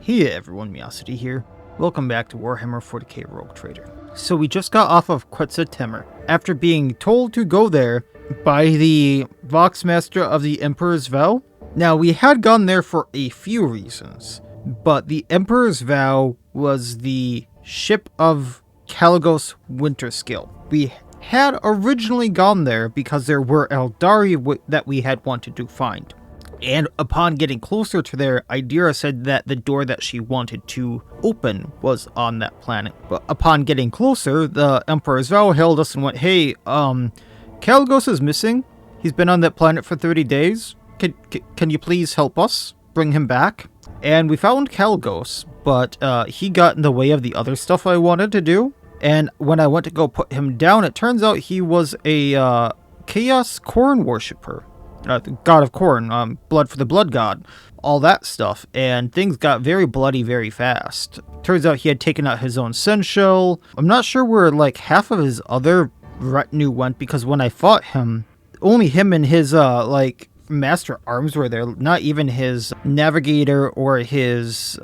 Hey everyone, Miacidae here. Welcome back to Warhammer 40k Rogue Trader. So we just got off of Quetzaltemmer after being told to go there by the Voxmaster of the Emperor's Vow. Now we had gone there for a few reasons, but the Emperor's Vow was the ship of Caligos Winterscale. We had originally gone there because there were Eldari that we had wanted to find. And upon getting closer to there, Idira said that the door that she wanted to open was on that planet. But upon getting closer, the Emperor's Vow hailed us and went, "Hey, Caligos is missing. He's been on that planet for 30 days. Can you please help us bring him back?" And we found Caligos, but he got in the way of the other stuff I wanted to do. And when I went to go put him down, it turns out he was a Chaos Corn worshipper. The god of corn, blood for the blood god, all that stuff, and things got very bloody very fast. Turns out he had taken out his own Senshell. I'm not sure where like half of his other retinue went, because when I fought him, only him and his like master arms were there. Not even his navigator or his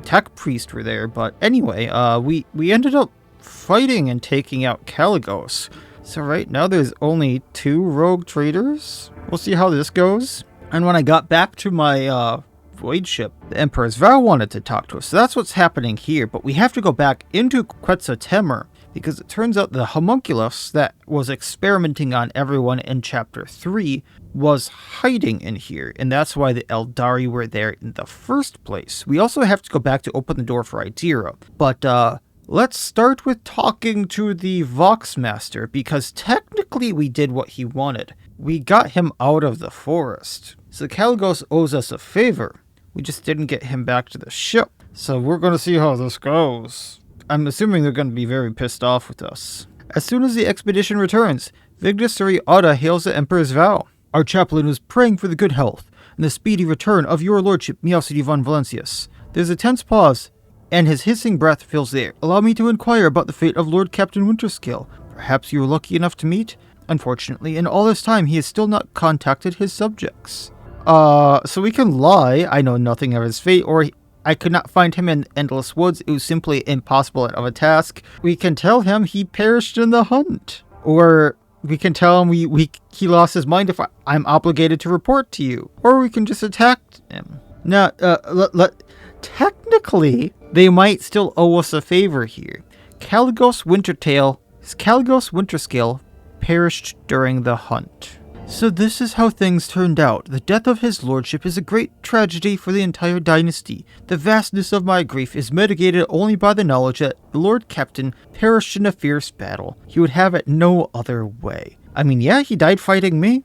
tech priest were there. But anyway, we ended up fighting and taking out Caligos. So right now there's only 2 rogue traders. We'll see how this goes. And when I got back to my voidship, the Emperor's Vow wanted to talk to us. So that's what's happening here. But we have to go back into Quetzaltemmer, because it turns out the Haemunculus that was experimenting on everyone in Chapter 3 was hiding in here. And that's why the Eldari were there in the first place. We also have to go back to open the door for Idira. But let's start with talking to the Voxmaster, because technically we did what he wanted. We got him out of the forest. So Caligos owes us a favor. We just didn't get him back to the ship. So we're going to see how this goes. I'm assuming they're going to be very pissed off with us. As soon as the expedition returns, Vigdis Seriata hails the Emperor's Vow. Our chaplain was praying for the good health and the speedy return of your lordship, Miacidae von Valencius. There's a tense pause, and his hissing breath fills the air. Allow me to inquire about the fate of Lord Captain Winterscale. Perhaps you were lucky enough to meet? Unfortunately, in all this time, he has still not contacted his subjects. So we can lie. I know nothing of his fate, or I could not find him in Endless Woods. It was simply impossible of a task. We can tell him he perished in the hunt. Or we can tell him he lost his mind if I'm obligated to report to you. Or we can just attack him. Now, technically, they might still owe us a favor here. Caligos Winterscale perished during the hunt. So this is how things turned out. The death of his lordship is a great tragedy for the entire dynasty. The vastness of my grief is mitigated only by the knowledge that the Lord Captain perished in a fierce battle. He would have it no other way. I mean, yeah, he died fighting me.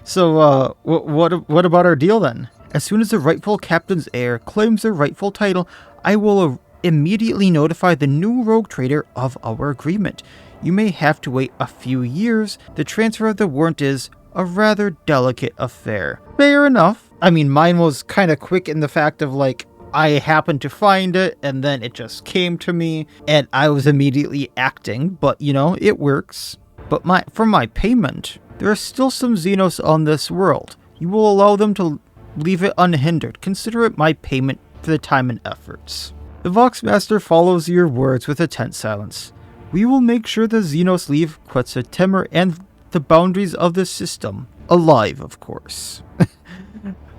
So, what about our deal then? As soon as the rightful captain's heir claims their rightful title, I will immediately notify the new rogue trader of our agreement. You may have to wait a few years. The transfer of the warrant is a rather delicate affair. Fair enough. I mean, mine was kind of quick in the fact of like, I happened to find it and then it just came to me and I was immediately acting, but you know, it works. But for my payment, there are still some Xenos on this world. You will allow them to leave it unhindered. Consider it my payment for the time and efforts. The Voxmaster follows your words with a tense silence. We will make sure the Xenos leave Quetzaltemmer and the boundaries of the system. Alive, of course.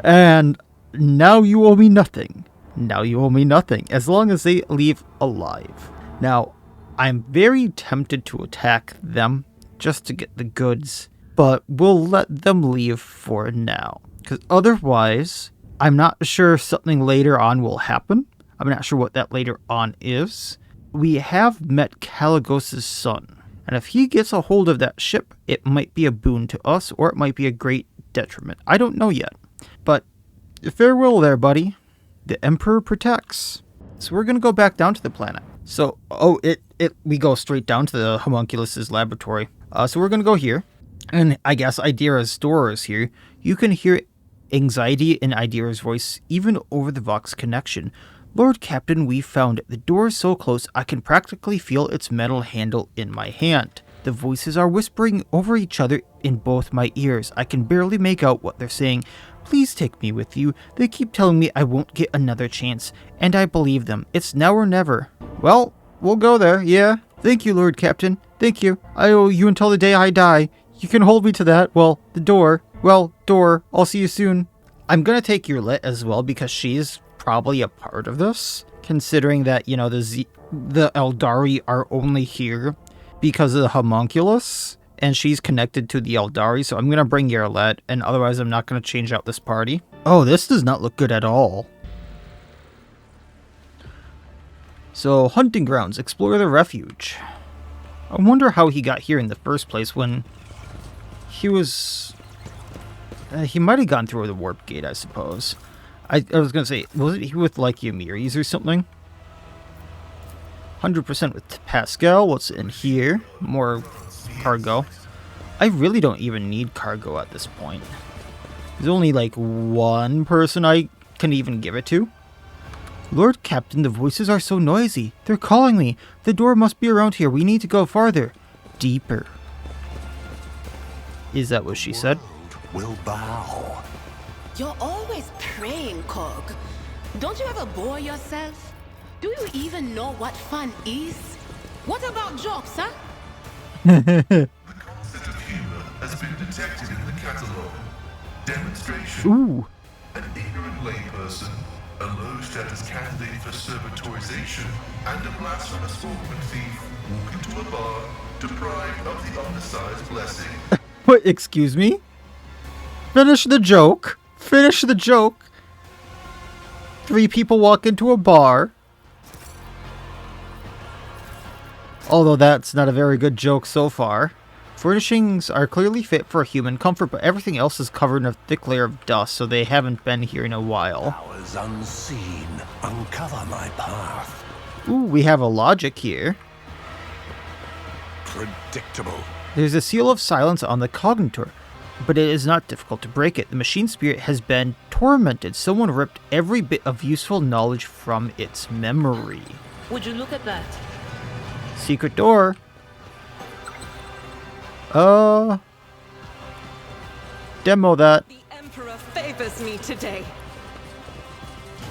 And now you owe me nothing. Now you owe me nothing, as long as they leave alive. Now, I'm very tempted to attack them just to get the goods, but we'll let them leave for now. Because otherwise, I'm not sure something later on will happen. I'm not sure what that later on is. We have met Caligos' son, and if he gets a hold of that ship, it might be a boon to us, or it might be a great detriment. I don't know yet. But farewell there, buddy. The Emperor protects. So we're going to go back down to the planet. So, we go straight down to the Haemunculus' laboratory. So we're going to go here. And I guess Idira's door is here. You can hear anxiety in Idira's voice, even over the Vox connection. Lord Captain, we found it. The door is so close, I can practically feel its metal handle in my hand. The voices are whispering over each other in both my ears. I can barely make out what they're saying. Please take me with you. They keep telling me I won't get another chance, and I believe them. It's now or never. Well, we'll go there, yeah. Thank you, Lord Captain. Thank you. I owe you until the day I die. You can hold me to that. Well, the door. Well, door. I'll see you soon. I'm gonna take your lit as well because she's probably a part of this. Considering that, you know, the Eldari are only here because of the Haemunculus. And she's connected to the Eldari, so I'm gonna bring Yarlet, and otherwise I'm not gonna change out this party. Oh, this does not look good at all. So, hunting grounds. Explore the refuge. I wonder how he got here in the first place when he was... he might have gone through the warp gate, I suppose. I was going to say, wasn't he with, like, Yamiris or something? 100% with Pascal. What's in here? More cargo. I really don't even need cargo at this point. There's only, like, one person I can even give it to. Lord Captain, the voices are so noisy. They're calling me. The door must be around here. We need to go farther. Deeper. Is that what she said? Will bow. You're always praying, Cog. Don't you ever bore yourself? Do you even know what fun is? What about jokes, huh? The concept of humor has been detected in the catalog. Demonstration. Ooh. An ignorant layperson, a low-status candidate for servitorization, and a blasphemous ornament thief walk into a bar deprived of the Othercide's blessing. What, excuse me? Finish the joke. Finish the joke. 3 people walk into a bar. Although that's not a very good joke so far. Furnishings are clearly fit for human comfort, but everything else is covered in a thick layer of dust, so they haven't been here in a while. Powers unseen, uncover my path. Ooh, we have a logic here. Predictable. There's a seal of silence on the cognitor, but it is not difficult to break it. The machine spirit has been tormented. Someone ripped every bit of useful knowledge from its memory. Would you look at that? Secret door. Demo that. The Emperor favors me today.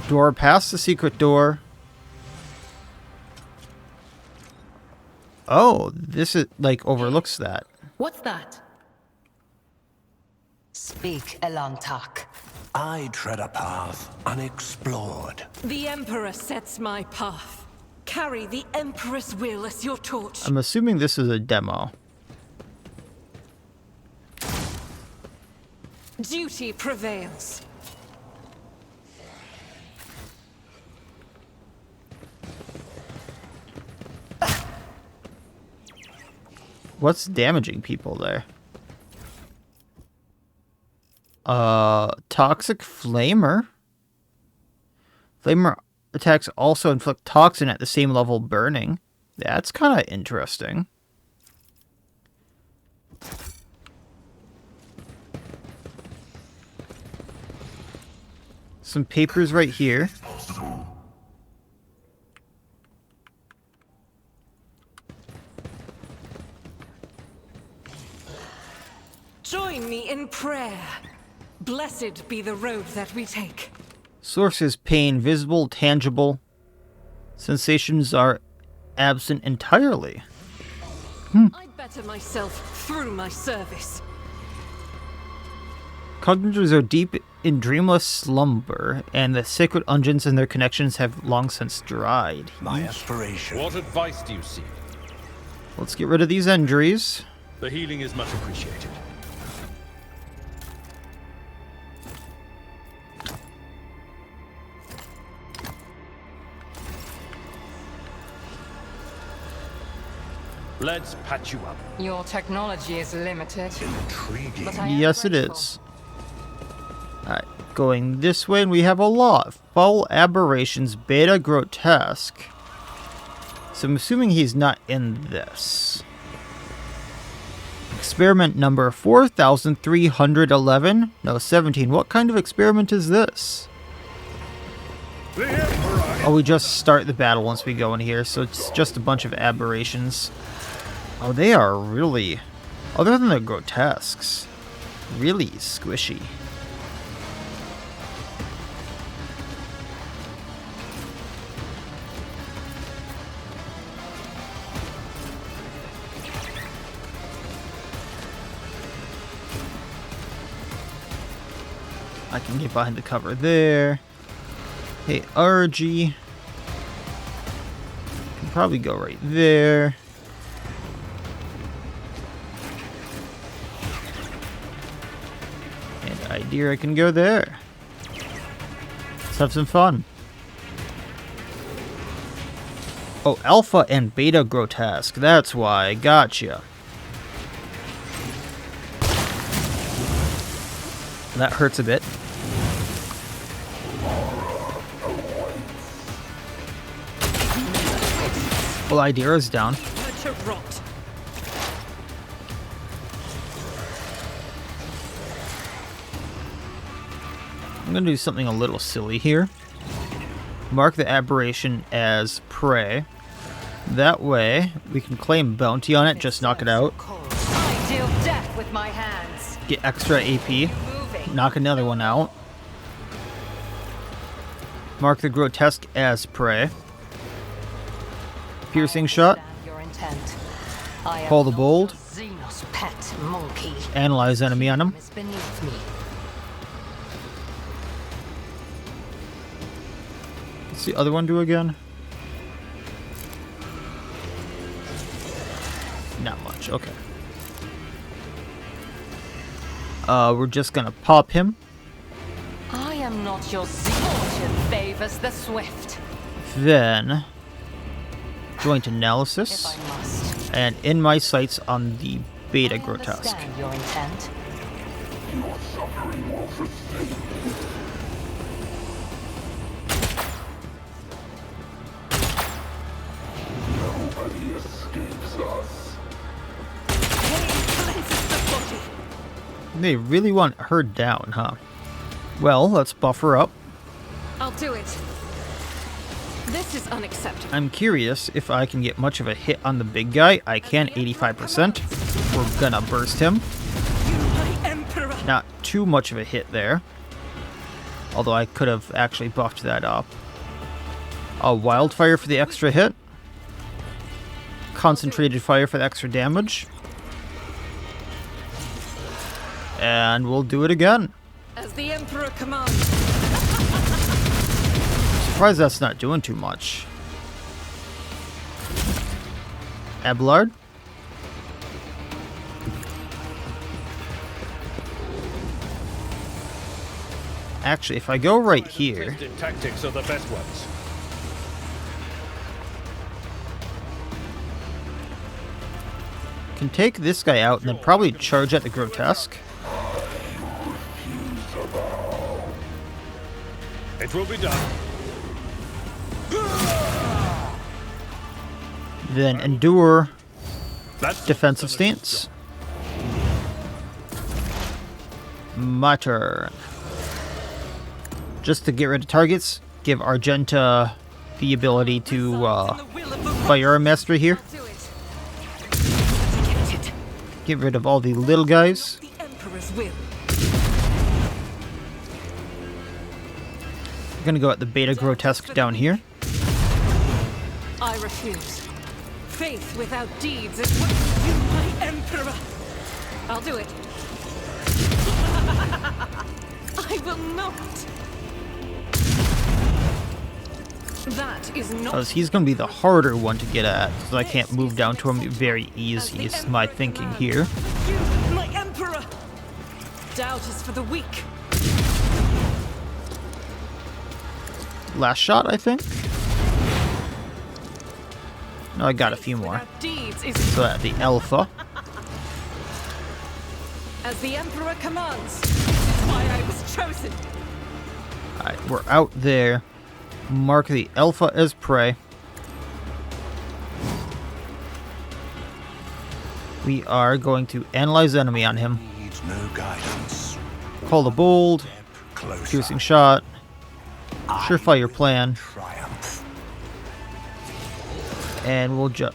Door past the secret door. Oh, this is like overlooks that. What's that? Speak, Elantak. I tread a path unexplored. The Emperor sets my path. Carry the Emperor's will as your torch. I'm assuming this is a demo. Duty prevails. What's damaging people there? Toxic flamer. Flamer attacks also inflict toxin at the same level burning. That's kind of interesting. Some papers right here. Join me in prayer. Blessed be the road that we take. Source is pain, visible, tangible. Sensations are absent entirely. I better myself through my service. Cognitors are deep in dreamless slumber, and the sacred engines and their connections have long since dried. My aspiration. What advice do you seek? Let's get rid of these injuries. The healing is much appreciated. Let's patch you up. Your technology is limited. Intriguing. But I am Yes, it grateful. is. Alright, going this way, and we have a lot. Foul aberrations, beta grotesque. So I'm assuming he's not in this. Experiment number 4,311? No, 17. What kind of experiment is this? Oh, we just start the battle once we go in here, so it's just a bunch of aberrations. Oh, they are really, other than the grotesques, really squishy. I can get behind the cover there. Hey, RG. Can probably go right there. And Idira can go there. Let's have some fun. Oh, Alpha and Beta Grotesque. That's why. Gotcha. That hurts a bit. Well, Idira's down. I'm gonna do something a little silly here. Mark the aberration as prey. That way, we can claim bounty on it, just knock it out. I deal death with my hands. Get extra AP. Knock another one out. Mark the grotesque as prey. Piercing shot. Call the bold. Analyze enemy on him. What's the other one do again? Not much, okay. We're just gonna pop him. I am not your fortune favors the swift. Then joint analysis. If I must. And in my sights on the Beta Grotesque. Understand your intent. Your suffering will sustain. Nobody escapes us. They really want her down, huh? Well, let's buff her up. I'll do it. This is unacceptable. I'm curious if I can get much of a hit on the big guy. I can, 85%. We're gonna burst him. Not too much of a hit there. Although I could have actually buffed that up. A wildfire for the extra hit. Concentrated fire for the extra damage. And we'll do it again. As the Emperor commands. Surprised that's not doing too much. Abelard. Actually, if I go right here, Tactics are the best ones. can take this guy out and then probably charge at the grotesque. It will be done. Then endure That's defensive stance. My turn. Just to get rid of targets, give Argenta the ability to fire a master here. Get rid of all the little guys. The Emperor's will. We're gonna go at the Beta Grotesque down here. I refuse. Faith without deeds is what you, my Emperor. I'll do it. I will not. That is not. Because he's gonna be the harder one to get at, because I can't move down to him very easy, is my thinking here. You, my Emperor. Doubt is for the weak. Last shot, I think. No, I got a few more. Without deeds is So at the Alpha. as the Emperor commands. This is why I was chosen. Alright, we're out there. Mark the Alpha as prey. We are going to analyze enemy on him. Needs no guidance. Call the bold. Closer. Piercing shot. Surefire plan. Triumph. And we'll just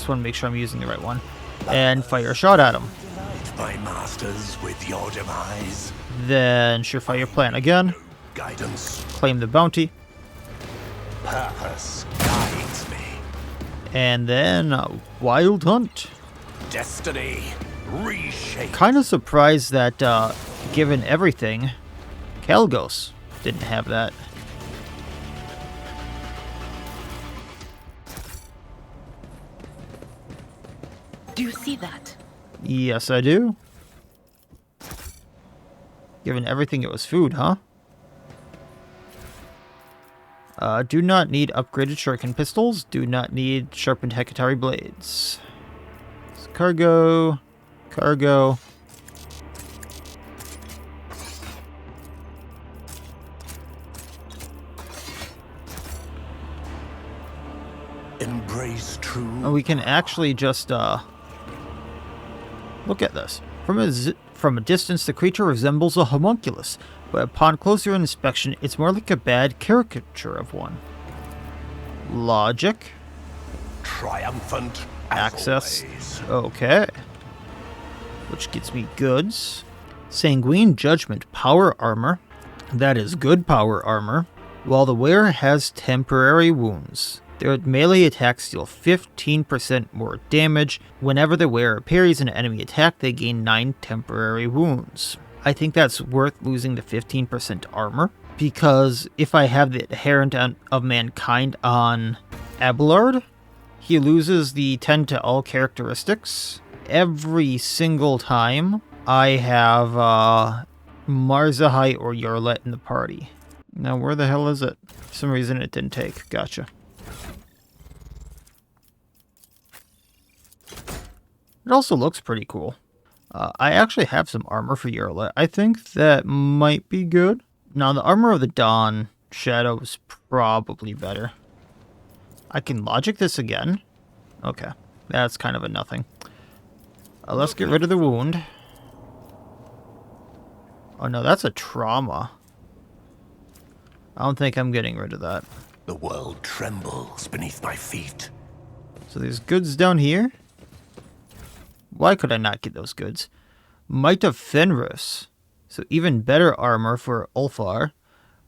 want to make sure I'm using the right one. And fire a shot at him. Delight my masters with your demise. Then surefire plan again. Guidance. Claim the bounty. Purpose guides me. And then wild hunt. Destiny reshape. Kind of surprised that given everything, Kalgos didn't have that. Do you see that? Yes, I do. Given everything, it was food, huh? Do not need upgraded shuriken pistols. Do not need sharpened Hekatari blades. Cargo. Cargo. Embrace true. And we can actually just, look at this. From a distance, the creature resembles a Haemunculus, but upon closer inspection, it's more like a bad caricature of one. Logic. Triumphant as Access. always. Okay. Which gets me goods. Sanguine Judgment power armor. That is good power armor. While the wearer has temporary wounds. Their melee attacks deal 15% more damage. Whenever the wearer parries an enemy attack, they gain 9 temporary wounds. I think that's worth losing the 15% armor, because if I have the Adherent of Mankind on Abelard, he loses the 10 to all characteristics every single time I have Marzahai or Yarlet in the party. Now, where the hell is it? For some reason it didn't take. Gotcha. It also looks pretty cool. I actually have some armor for Yarlet. I think that might be good. Now, the armor of the Dawn Shadow is probably better. I can logic this again. Okay, that's kind of a nothing. Let's get rid of the wound. Oh no, that's a trauma. I don't think I'm getting rid of that. The world trembles beneath my feet. So there's goods down here. Why could I not get those goods? Might of Fenris. So even better armor for Ulfar.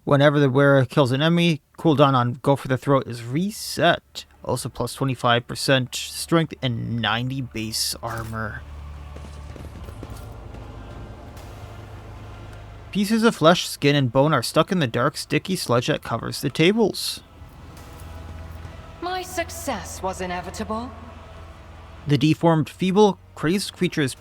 Whenever the wearer kills an enemy, cooldown on Go for the Throat is reset. Also plus 25% strength and 90 base armor. Pieces of flesh, skin, and bone are stuck in the dark, sticky sludge that covers the tables. My success was inevitable. The deformed, feeble, crazed creature is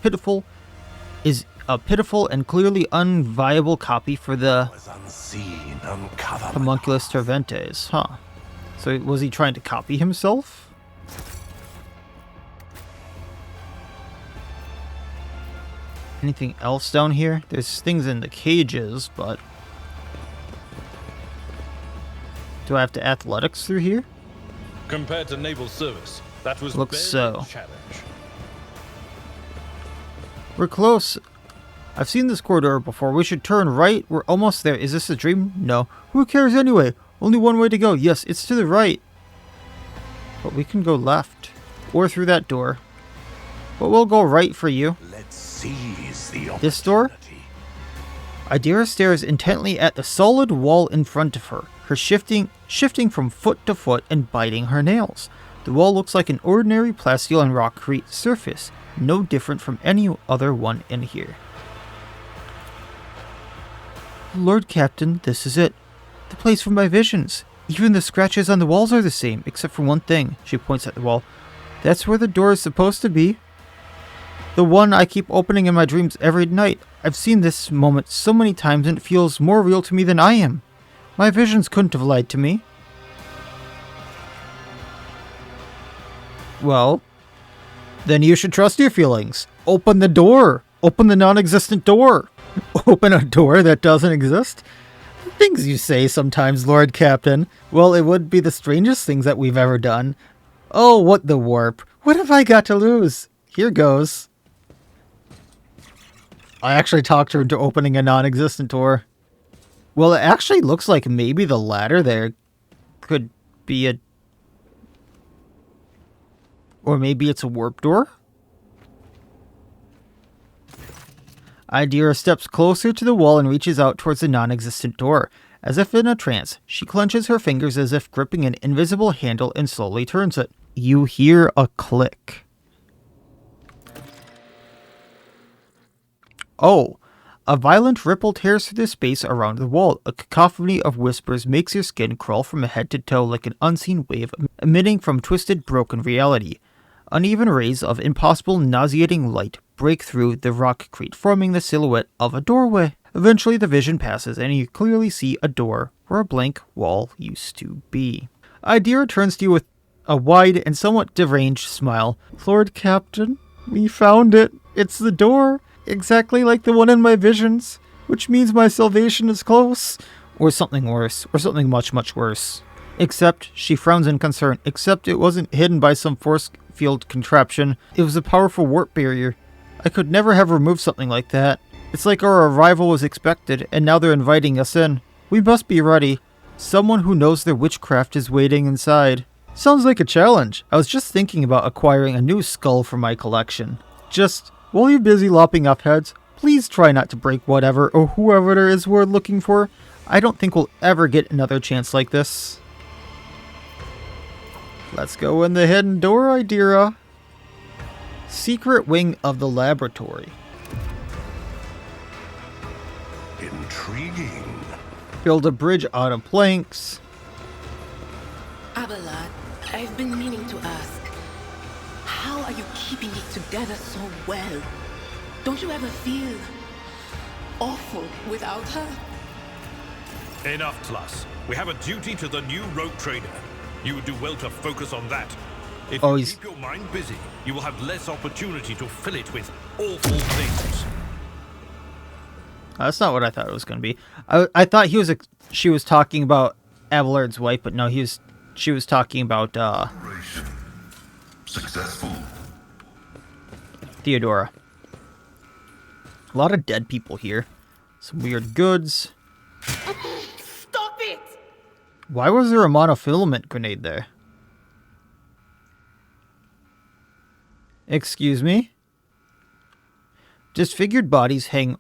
a pitiful and clearly unviable copy for the Was unseen, uncover my Haemunculus Terventes, huh? So was he trying to copy himself? Anything else down here? There's things in the cages, but... Do I have to athletics through here? Compared to naval service, that was Looks barely so. a challenge. We're close. I've seen this corridor before. We should turn right. We're almost there. Is this a dream? No. Who cares anyway? Only one way to go. Yes, it's to the right. But we can go left. Or through that door. But we'll go right for you. Let's seize the opportunity. This door? Idira stares intently at the solid wall in front of her. Her shifting from foot to foot and biting her nails. The wall looks like an ordinary plasteel and rockcrete surface. No different from any other one in here. Lord Captain, this is it. The place for my visions. Even the scratches on the walls are the same, except for one thing. She points at the wall. That's where the door is supposed to be. The one I keep opening in my dreams every night. I've seen this moment so many times and it feels more real to me than I am. My visions couldn't have lied to me. Well, then you should trust your feelings. Open the door. Open the non-existent door. Open a door that doesn't exist? Things you say sometimes, Lord Captain. Well, it would be the strangest things that we've ever done. Oh, what the warp. What have I got to lose? Here goes. I actually talked her into opening a non-existent door. Well, it actually looks like maybe the ladder there could be a... Or maybe it's a warp door? Idira steps closer to the wall and reaches out towards the non-existent door. As if in a trance, she clenches her fingers as if gripping an invisible handle and slowly turns it. You hear a click. Oh, A violent ripple tears through the space around the wall. A cacophony of whispers makes your skin crawl from head to toe like an unseen wave emitting from twisted, broken reality. Uneven rays of impossible, nauseating light break through the rockcrete, forming the silhouette of a doorway. Eventually, the vision passes, and you clearly see a door where a blank wall used to be. Idira turns to you with a wide and somewhat deranged smile. Lord Captain, we found it. It's the door. Exactly like the one in my visions, which means my salvation is close. Or something worse, or something much, much worse. Except, she frowns in concern, except it wasn't hidden by some force field contraption. It was a powerful warp barrier. I could never have removed something like that. It's like our arrival was expected, and now they're inviting us in. We must be ready. Someone who knows their witchcraft is waiting inside. Sounds like a challenge. I was just thinking about acquiring a new skull for my collection. Just... while you're busy lopping off heads, please try not to break whatever or whoever it is we're looking for. I don't think we'll ever get another chance like this. Let's go in the hidden door, Idira. Secret wing of the laboratory. Intriguing. Build a bridge out of planks. Abelard, I've been meaning to ask. How are you keeping it together so well? Don't you ever feel awful without her? Enough, Tlus. We have a duty to the new rogue trader. You would do well to focus on that. If you keep your mind busy, you will have less opportunity to fill it with awful things. That's not what I thought it was going to be. I thought she was talking about Abelard's wife, but no, she was talking about Successful. Theodora. A lot of dead people here. Some weird goods. Stop it! Why was there a monofilament grenade there? Excuse me? Disfigured bodies hang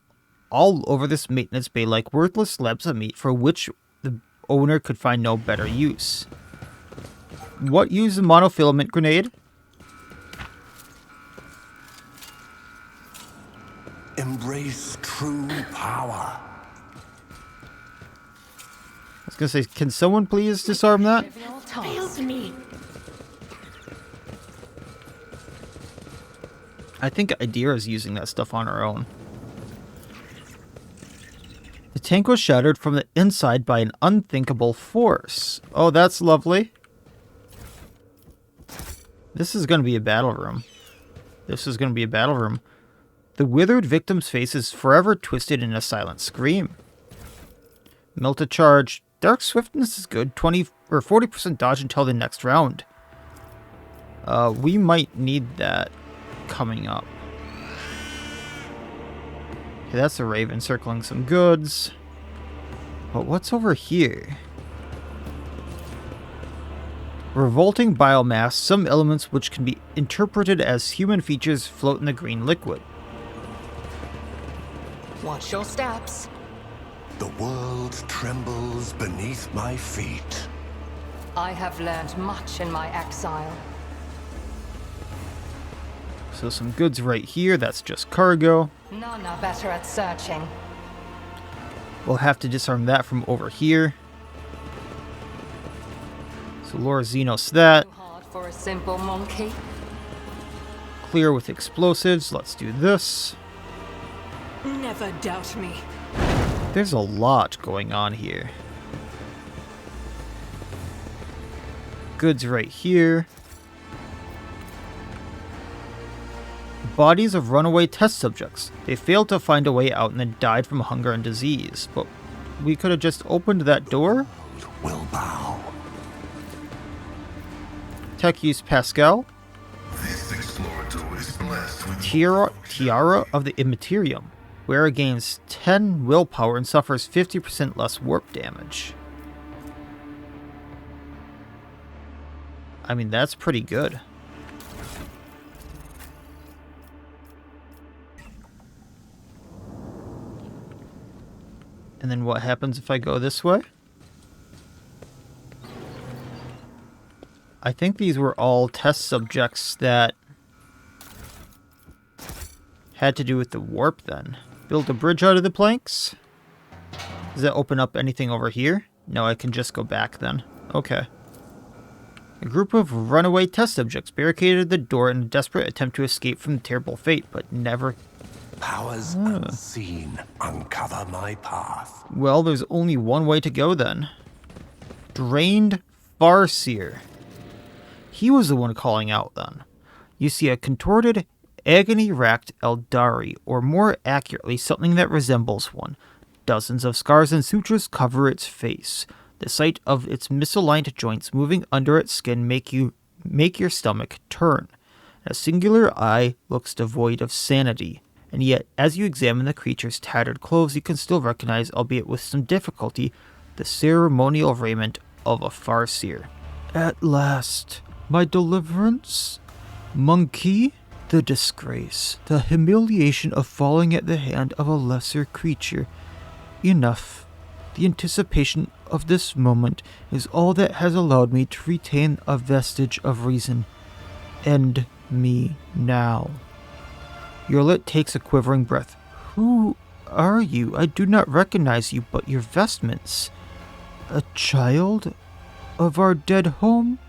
all over this maintenance bay like worthless slabs of meat for which the owner could find no better use. What used a monofilament grenade? Embrace true power. I was gonna say, can someone please disarm that? Failed me. I think Idira's using that stuff on her own. The tank was shattered from the inside by an unthinkable force. Oh, that's lovely. This is going to be a battle room. This is going to be a battle room. The withered victim's face is forever twisted in a silent scream. Melta charge. Dark swiftness is good. 20 or 40% dodge until the next round. We might need that coming up. Okay, that's a raven circling some goods. But what's over here? Revolting biomass, some elements which can be interpreted as human features float in the green liquid. Watch your steps. The world trembles beneath my feet. I have learned much in my exile. So some goods right here, that's just cargo. None are better at searching. We'll have to disarm that from over here. So Laura Xenos that. Too hard for a simple monkey. Clear with explosives, let's do this. Never doubt me. There's a lot going on here. Goods right here. Bodies of runaway test subjects. They failed to find a way out and then died from hunger and disease. But we could have just opened that door. Will bow. Tech use Pascal. This explorator is blessed with Tiara of the Imperium. Wearer gains 10 willpower and suffers 50% less warp damage. I mean, that's pretty good. And then what happens if I go this way? I think these were all test subjects that had to do with the warp then. Build a bridge out of the planks. Does that open up anything over here? No, I can just go back then. Okay. A group of runaway test subjects barricaded the door in a desperate attempt to escape from the terrible fate, but never... Powers unseen uncover my path. Well, there's only one way to go then. Drained Farseer. He was the one calling out then. You see a contorted, agony-racked Eldari, or more accurately, something that resembles one. Dozens of scars and sutures cover its face. The sight of its misaligned joints moving under its skin make your stomach turn. A singular eye looks devoid of sanity, and yet, as you examine the creature's tattered clothes, you can still recognize, albeit with some difficulty, the ceremonial raiment of a Farseer. At last, my deliverance? Monkey? The disgrace, the humiliation of falling at the hand of a lesser creature. Enough. The anticipation of this moment is all that has allowed me to retain a vestige of reason. End me now. Yorlet takes a quivering breath. Who are you? I do not recognize you, but your vestments. A child of our dead home?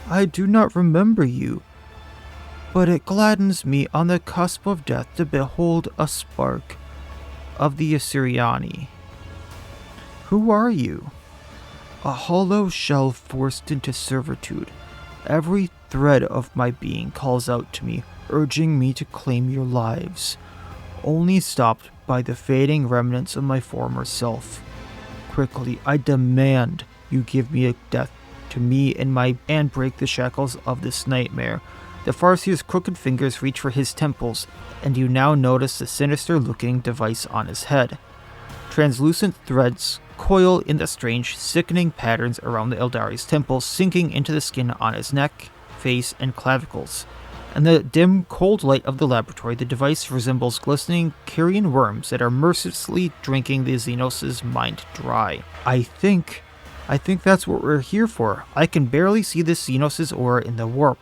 I do not remember you, but it gladdens me on the cusp of death to behold a spark of the Assyriani. Who are you? A hollow shell forced into servitude. Every thread of my being calls out to me, urging me to claim your lives, only stopped by the fading remnants of my former self. Quickly, I demand you give me a death to me and break the shackles of this nightmare. The Farseer's crooked fingers reach for his temples, and you now notice the sinister-looking device on his head. Translucent threads coil in the strange, sickening patterns around the Eldari's temples, sinking into the skin on his neck, face, and clavicles. In the dim, cold light of the laboratory, the device resembles glistening carrion worms that are mercilessly drinking the Xenos' mind dry. I think that's what we're here for. I can barely see the Xenos' aura in the warp.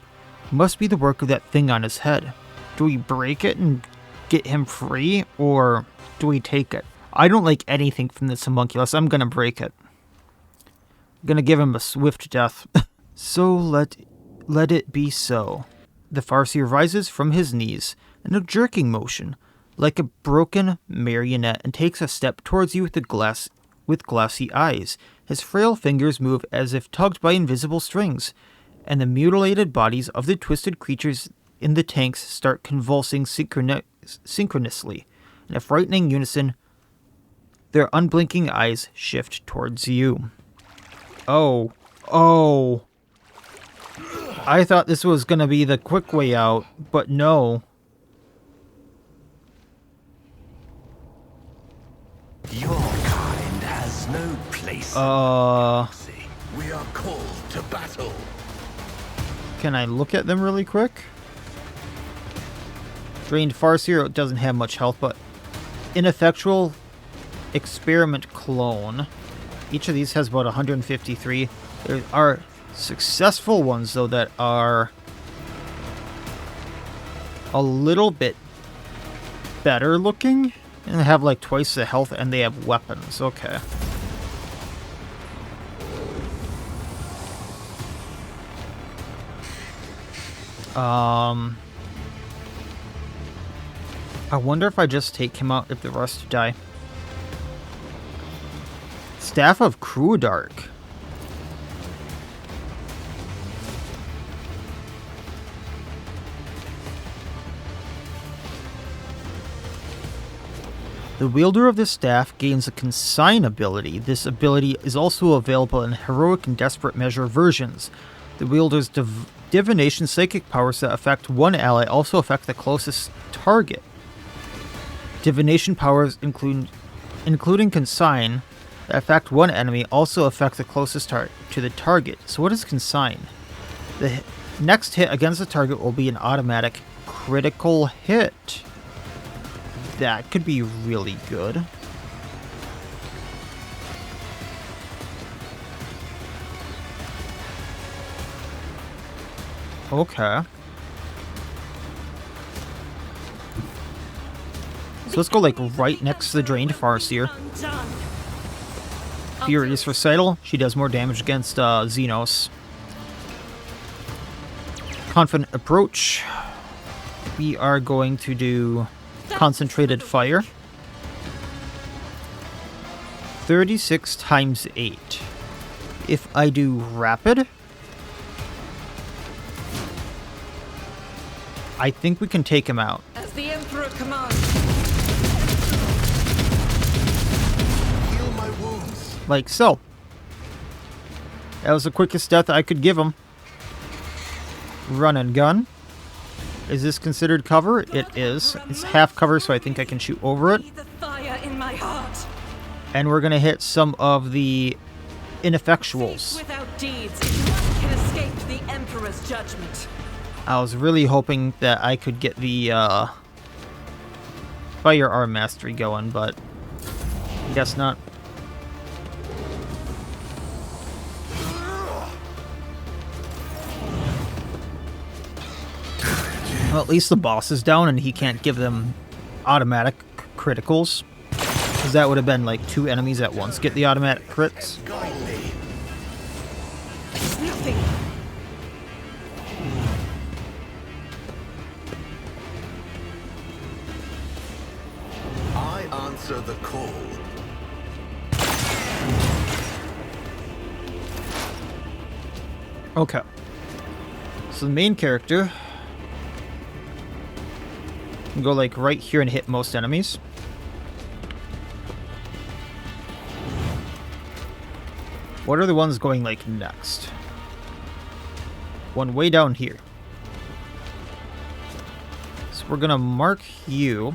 It must be the work of that thing on his head. Do we break it and get him free, or do we take it? I don't like anything from this Haemunculus. I'm gonna break it. I'm gonna give him a swift death. So let it be so. The Farseer rises from his knees in a jerking motion, like a broken marionette, and takes a step towards you with glassy eyes. His frail fingers move as if tugged by invisible strings, and the mutilated bodies of the twisted creatures in the tanks start convulsing synchronously. In a frightening unison, their unblinking eyes shift towards you. Oh. I thought this was going to be the quick way out, but no. Your kind has no place. We are called to battle. Can I look at them really quick? Drained Farseer doesn't have much health, but ineffectual experiment clone. Each of these has about 153. There are successful ones, though, that are a little bit better looking and have like twice the health, and they have weapons. Okay. I wonder if I just take him out if the rest die. Staff of Cruadark. The wielder of this staff gains a consign ability. This ability is also available in heroic and desperate measure versions. The wielder's divination psychic powers that affect one ally also affect the closest target. Divination powers including consign that affect one enemy also affect the closest target to the target. So what is consign? The next hit against the target will be an automatic critical hit. That could be really good. Okay. let's go like right next to the drained Farseer. Furious Recital. She does more damage against Xenos. Confident Approach. We are going to do Concentrated Fire. 36 times 8. If I do Rapid, I think we can take him out. As the Emperor commands. Heal my wounds. Like so. That was the quickest death I could give him. Run and gun. Is this considered cover? It is. It's half cover, so I think I can shoot over it. The fire in my heart. And we're gonna hit some of the ineffectuals. Without deeds, none can escape the Emperor's judgment. I was really hoping that I could get the firearm mastery going, but I guess not. Well, at least the boss is down and he can't give them automatic criticals. Because that would have been like 2 enemies at once get the automatic crits. It's nothing. I answer the call. Okay. So the main character can go like right here and hit most enemies. What are the ones going like next? One way down here. So we're gonna mark you.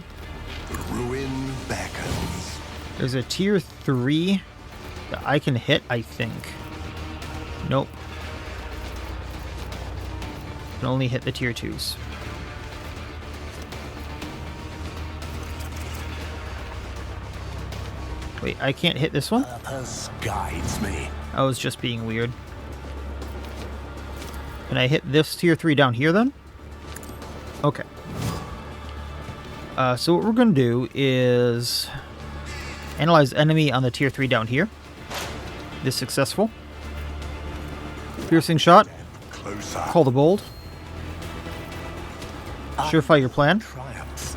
The ruin beckons. There's a tier 3 that I can hit, I think. Nope. Can only hit the tier 2s. Wait, I can't hit this one? Purpose guides me. I was just being weird. Can I hit this tier 3 down here then? Okay. So what we're going to do is analyze enemy on the tier 3 down here. This successful. Piercing shot. Closer. Call the bold. Surefire plan. Triumphs.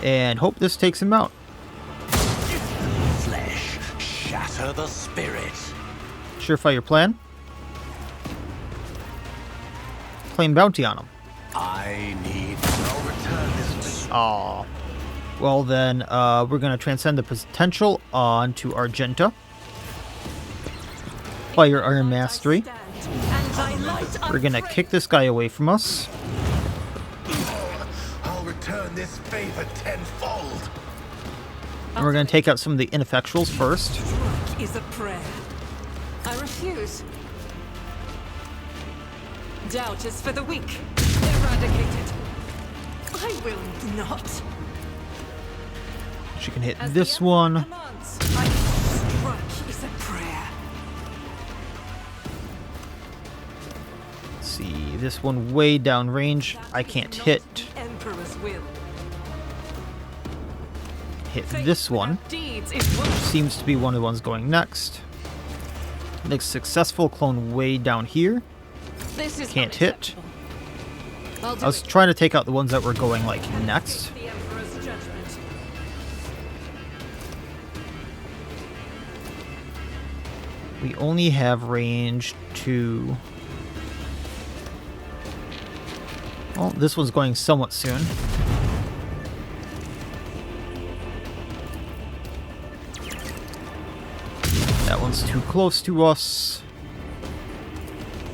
And hope this takes him out. Flesh, shatter the spirit. Surefire plan. Claim bounty on him. I need. I'll return this. Aw. Well then, we're gonna transcend the potential onto Argenta. Firearm mastery. We're gonna kick this guy away from us. I'll return this favor tenfold. And we're gonna take out some of the ineffectuals first. Is a prayer. I refuse. Doubt is for the weak. Eradicated. I will not. She can hit As this the one. Emperor commands, I strike is a prayer. Let's see, this one way down range. I can't hit. Emperor's will. Hit this one. Deeds is what Seems to be one of the ones going next. Next successful clone way down here. this is Can't hit. unacceptable. I'll do I was it. trying to take out the ones that were going like next. The Emperor's judgment. We only have range to... Well, this one's going somewhat soon. That one's too close to us.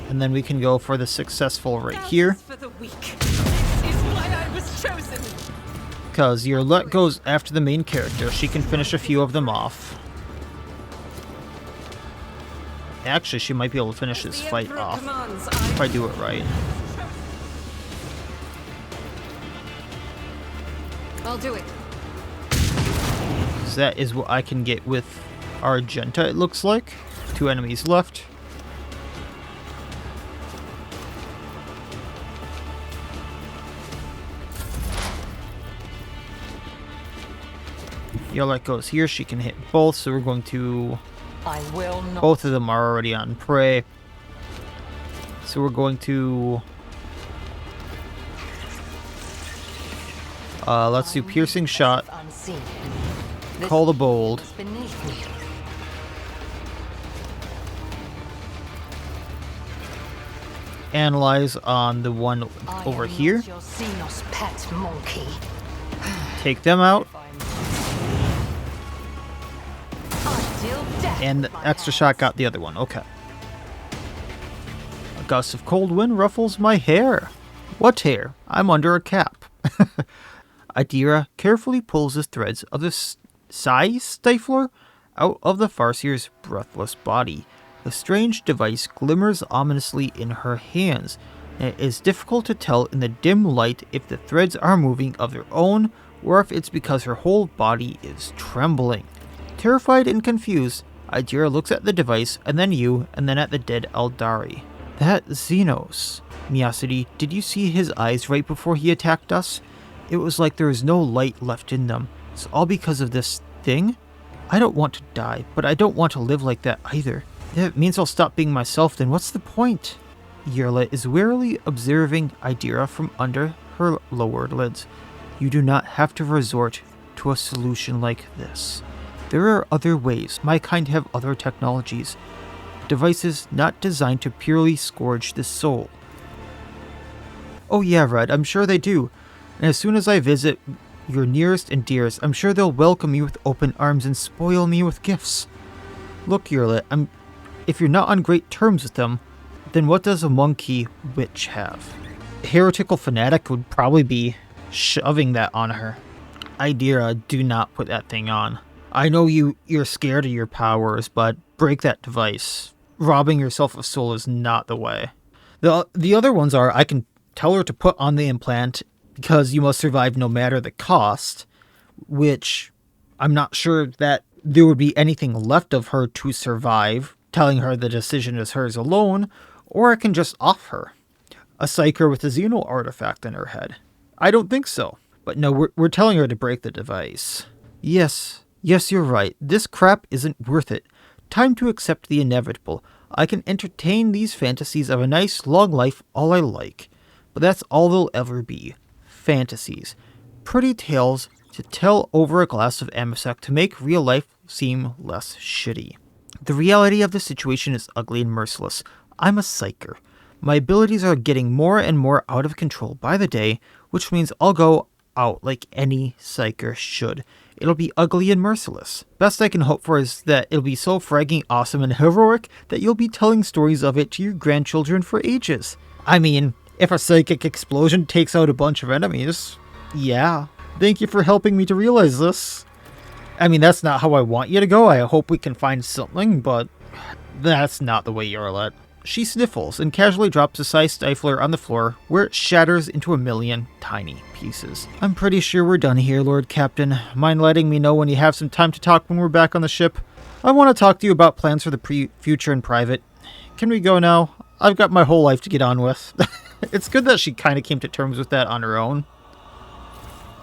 And then we can go for the successful right here. For the weak. This is why I was chosen. Because your let goes after the main character. She can finish a few of them off. Actually, she might be able to finish this The fight Emperor off. commands, If I do it right. I'll do it. 'Cause that is what I can get with Argenta, it looks like. 2 enemies left. Yarlet goes here. She can hit both, so we're going to... I will not. Both of them are already on prey. So we're going to... let's do piercing shot. Call the bold. Analyze on the one over here. Pet monkey. Take them out. And the extra shot got the other one. Okay. A gust of cold wind ruffles my hair. What hair? I'm under a cap. Idira carefully pulls the threads of the Psi Stifler out of the Farseer's breathless body. The strange device glimmers ominously in her hands, and it is difficult to tell in the dim light if the threads are moving of their own, or if it's because her whole body is trembling. Terrified and confused, Idira looks at the device, and then you, and then at the dead Eldari. That Xenos. Miacidae, did you see his eyes right before he attacked us? It was like there was no light left in them. It's all because of this thing? I don't want to die, but I don't want to live like that either. If it means I'll stop being myself, then what's the point? Yarlet is warily observing Idira from under her lowered lids. You do not have to resort to a solution like this. There are other ways. My kind have other technologies. Devices not designed to purely scourge the soul. Oh yeah, Red, I'm sure they do. And as soon as I visit your nearest and dearest, I'm sure they'll welcome me with open arms and spoil me with gifts. Look, Yarlet, if you're not on great terms with them, then what does a monkey witch have? A heretical fanatic would probably be shoving that on her. Idira, do not put that thing on. I know you're scared of your powers, but break that device. Robbing yourself of soul is not the way. The other ones are, I can tell her to put on the implant because you must survive no matter the cost, which I'm not sure that there would be anything left of her to survive, telling her the decision is hers alone, or I can just off her. A psyker with a Xeno artifact in her head. I don't think so. But no, we're telling her to break the device. Yes, you're right. This crap isn't worth it. Time to accept the inevitable. I can entertain these fantasies of a nice, long life all I like. But that's all they'll ever be. Fantasies. Pretty tales to tell over a glass of Amasec to make real life seem less shitty. The reality of the situation is ugly and merciless. I'm a psyker. My abilities are getting more and more out of control by the day, which means I'll go out like any psyker should. It'll be ugly and merciless. Best I can hope for is that it'll be so fragging awesome and heroic that you'll be telling stories of it to your grandchildren for ages. I mean, if a psychic explosion takes out a bunch of enemies, yeah. Thank you for helping me to realize this. I mean, that's not how I want you to go. I hope we can find something, but that's not the way you're led. She sniffles and casually drops a Psi Stifler on the floor, where it shatters into a million tiny pieces. I'm pretty sure we're done here, Lord Captain. Mind letting me know when you have some time to talk when we're back on the ship? I want to talk to you about plans for the future in private. Can we go now? I've got my whole life to get on with. It's good that she kind of came to terms with that on her own.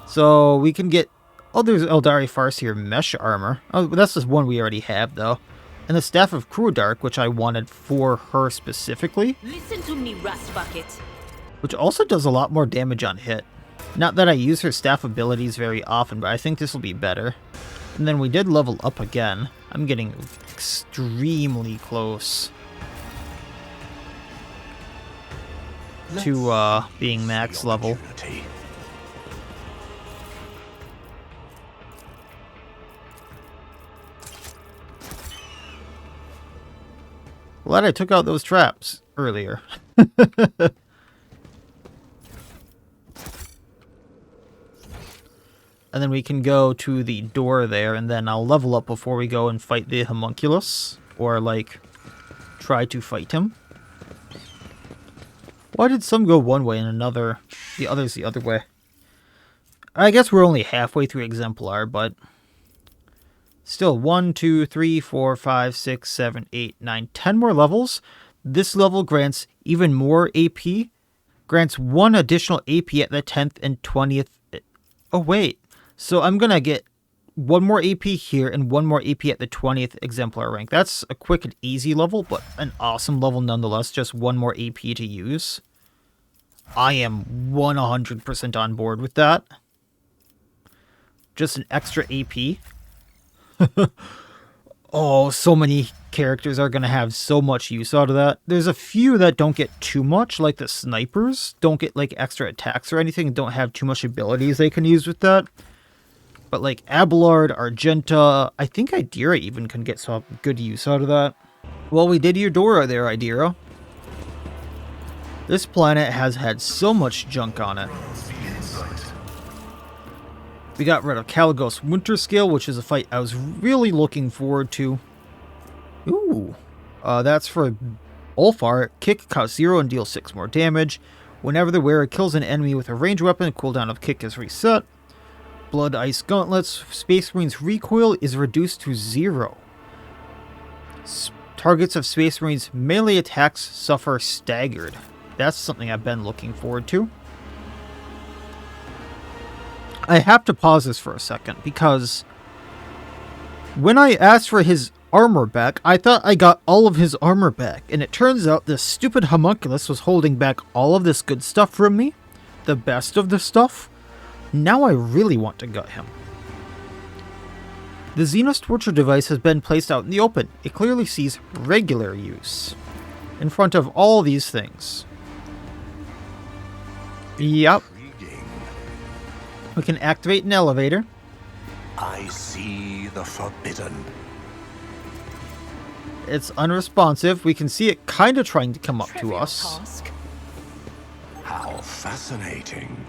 So we can get... Oh, there's Eldari Farseer mesh armor. Oh, that's just one we already have, though. And the Staff of Crudark, which I wanted for her specifically. Listen to me, Rust Bucket. Which also does a lot more damage on hit. Not that I use her staff abilities very often, but I think this will be better. And then we did level up again. I'm getting extremely close to being max level. Glad I took out those traps earlier. And then we can go to the door there, and then I'll level up before we go and fight the Haemunculus. Or, like, try to fight him. Why did some go one way and the others the other way? I guess we're only halfway through Exemplar, but... Still, 1, 2, 3, 4, 5, 6, 7, 8, 9, 10 more levels. This level grants even more AP. Grants 1 additional AP at the 10th and 20th. Oh, wait. So I'm going to get 1 more AP here and 1 more AP at the 20th exemplar rank. That's a quick and easy level, but an awesome level nonetheless. Just 1 more AP to use. I am 100% on board with that. Just an extra AP. Oh, so many characters are going to have so much use out of that. There's a few that don't get too much, like the snipers. Don't get like extra attacks or anything, and don't have too much abilities they can use with that. But like Abelard, Argenta, I think Idira even can get some good use out of that. Well, we did your Dora there, Idira. This planet has had so much junk on it. We got rid of Caligos Winterscale, which is a fight I was really looking forward to. Ooh. That's for Ulfar. Kick costs 0 and deals 6 more damage. Whenever the wearer kills an enemy with a ranged weapon, cooldown of kick is reset. Blood Ice Gauntlets. Space Marine's recoil is reduced to 0. Targets of Space Marine's melee attacks suffer staggered. That's something I've been looking forward to. I have to pause this for a second, because when I asked for his armor back, I thought I got all of his armor back, and it turns out this stupid Haemunculus was holding back all of this good stuff from me, the best of the stuff. Now I really want to gut him. The Xenos torture device has been placed out in the open. It clearly sees regular use in front of all these things. Yep. We can activate an elevator. I see the forbidden. It's unresponsive. We can see it kind of trying to come up to us. Task. How fascinating.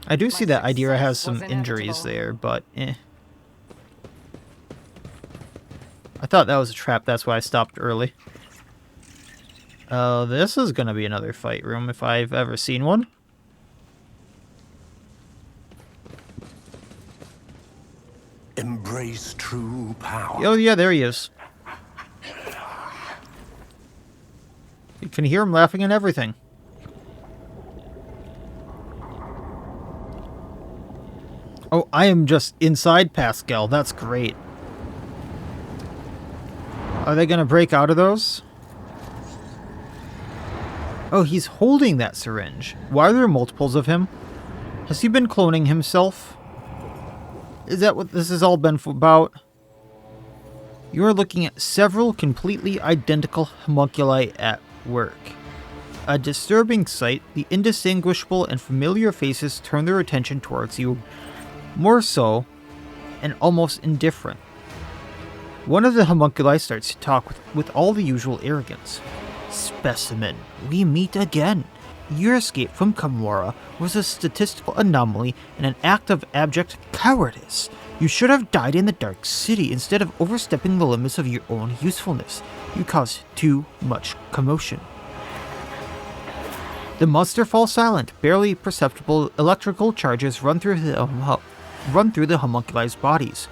I do see that Idira has some injuries there, but eh. I thought that was a trap, that's why I stopped early. This is gonna be another fight room if I've ever seen one. Embrace true power. Oh yeah, there he is. You can hear him laughing and everything. Oh, I am just inside Pascal. That's great. Are they gonna break out of those? Oh, he's holding that syringe. Why are there multiples of him? Has he been cloning himself? Is that what this has all been about? You are looking at several completely identical homunculi at work. A disturbing sight, the indistinguishable and familiar faces turn their attention towards you, more so, and almost indifferent. One of the homunculi starts to talk with all the usual arrogance. Specimen, we meet again. Your escape from Kamora was a statistical anomaly and an act of abject cowardice. You should have died in the Dark City instead of overstepping the limits of your own usefulness. You caused too much commotion. The monster falls silent. Barely perceptible electrical charges run through the homunculi's bodies.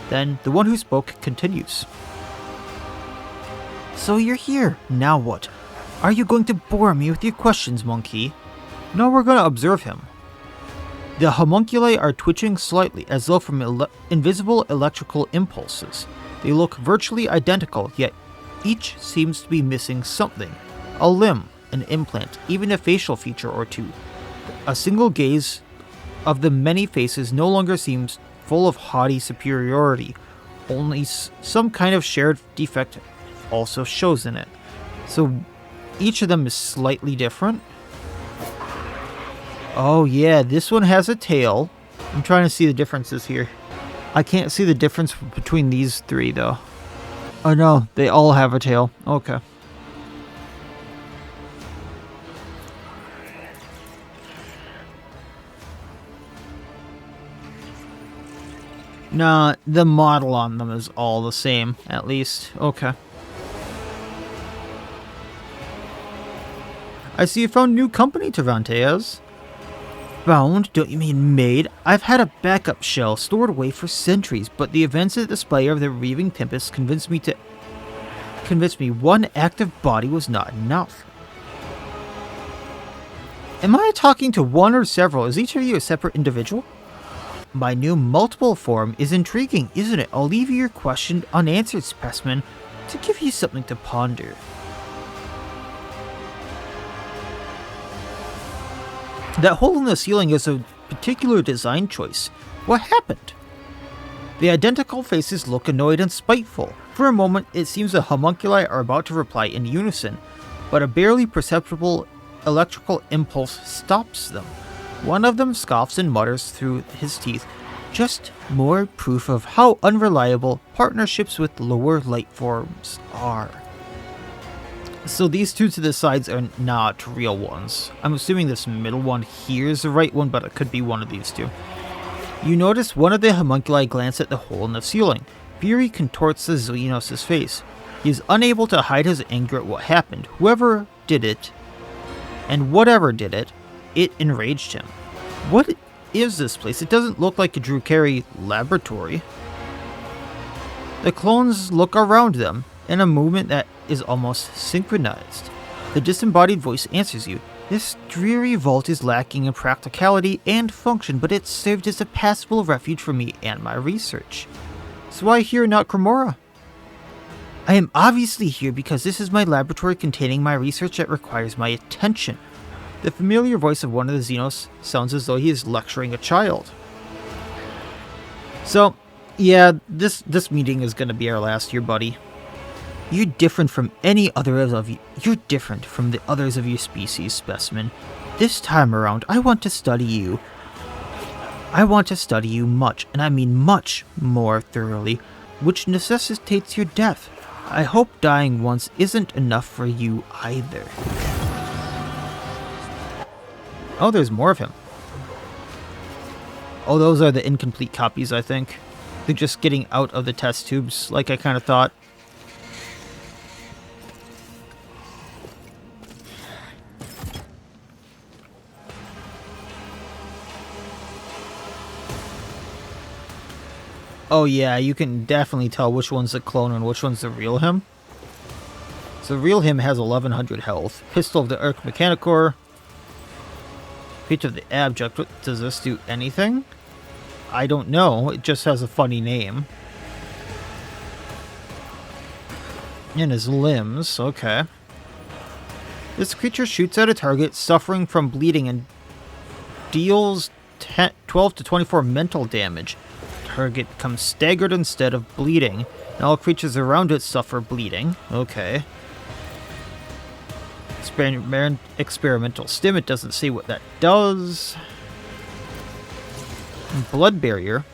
Then the one who spoke continues. So you're here. Now what? Are you going to bore me with your questions, monkey? No, we're going to observe him. The homunculi are twitching slightly, as though from invisible electrical impulses. They look virtually identical, yet each seems to be missing something. A limb, an implant, even a facial feature or two. A single gaze of the many faces no longer seems full of haughty superiority. Only some kind of shared defect also shows in it. So each of them is slightly different. Oh yeah, this one has a tail. I'm trying to see the differences here. I can't see the difference between these three though. Oh no, they all have a tail. Okay. Nah, the model on them is all the same, at least. Okay. I see you found a new company, Tevanteas. Found? Don't you mean made? I've had a backup shell stored away for centuries, but the events at the display of the Reaving Tempest convinced me one active body was not enough. Am I talking to one or several? Is each of you a separate individual? My new multiple form is intriguing, isn't it? I'll leave you your question unanswered, specimen, to give you something to ponder. That hole in the ceiling is a particular design choice. What happened? The identical faces look annoyed and spiteful. For a moment, it seems the homunculi are about to reply in unison, but a barely perceptible electrical impulse stops them. One of them scoffs and mutters through his teeth, "Just more proof of how unreliable partnerships with lower life forms are." So these two to the sides are not real ones. I'm assuming this middle one here is the right one, but it could be one of these two. You notice one of the homunculi glance at the hole in the ceiling. Fury contorts the Xenos' face. He is unable to hide his anger at what happened. Whoever did it, and whatever did it, it enraged him. What is this place? It doesn't look like a Drukhari laboratory. The clones look around them in a movement that is almost synchronized. The disembodied voice answers you. This dreary vault is lacking in practicality and function, but it served as a passable refuge for me and my research. So why here, not Cremora? I am obviously here because this is my laboratory containing my research that requires my attention. The familiar voice of one of the Xenos sounds as though he is lecturing a child. So, yeah, this meeting is going to be our last here, buddy. You're different from any others of you. You're different from the others of your species, specimen. This time around, I want to study you. I want to study you much, and I mean much more thoroughly, which necessitates your death. I hope dying once isn't enough for you either. Oh, there's more of him. Oh, those are the incomplete copies, I think. They're just getting out of the test tubes, like I kind of thought. Oh yeah, you can definitely tell which one's the clone and which one's the real him. So the real him has 1100 health. Pistol of the Arc Mechanicor. Feat of the Abject. Does this do anything? I don't know. It just has a funny name. And his limbs. Okay. This creature shoots at a target suffering from bleeding and deals 12 to 24 mental damage. Target becomes staggered instead of bleeding, and all creatures around it suffer bleeding. Okay. Experimental stim, it doesn't say what that does. Blood barrier.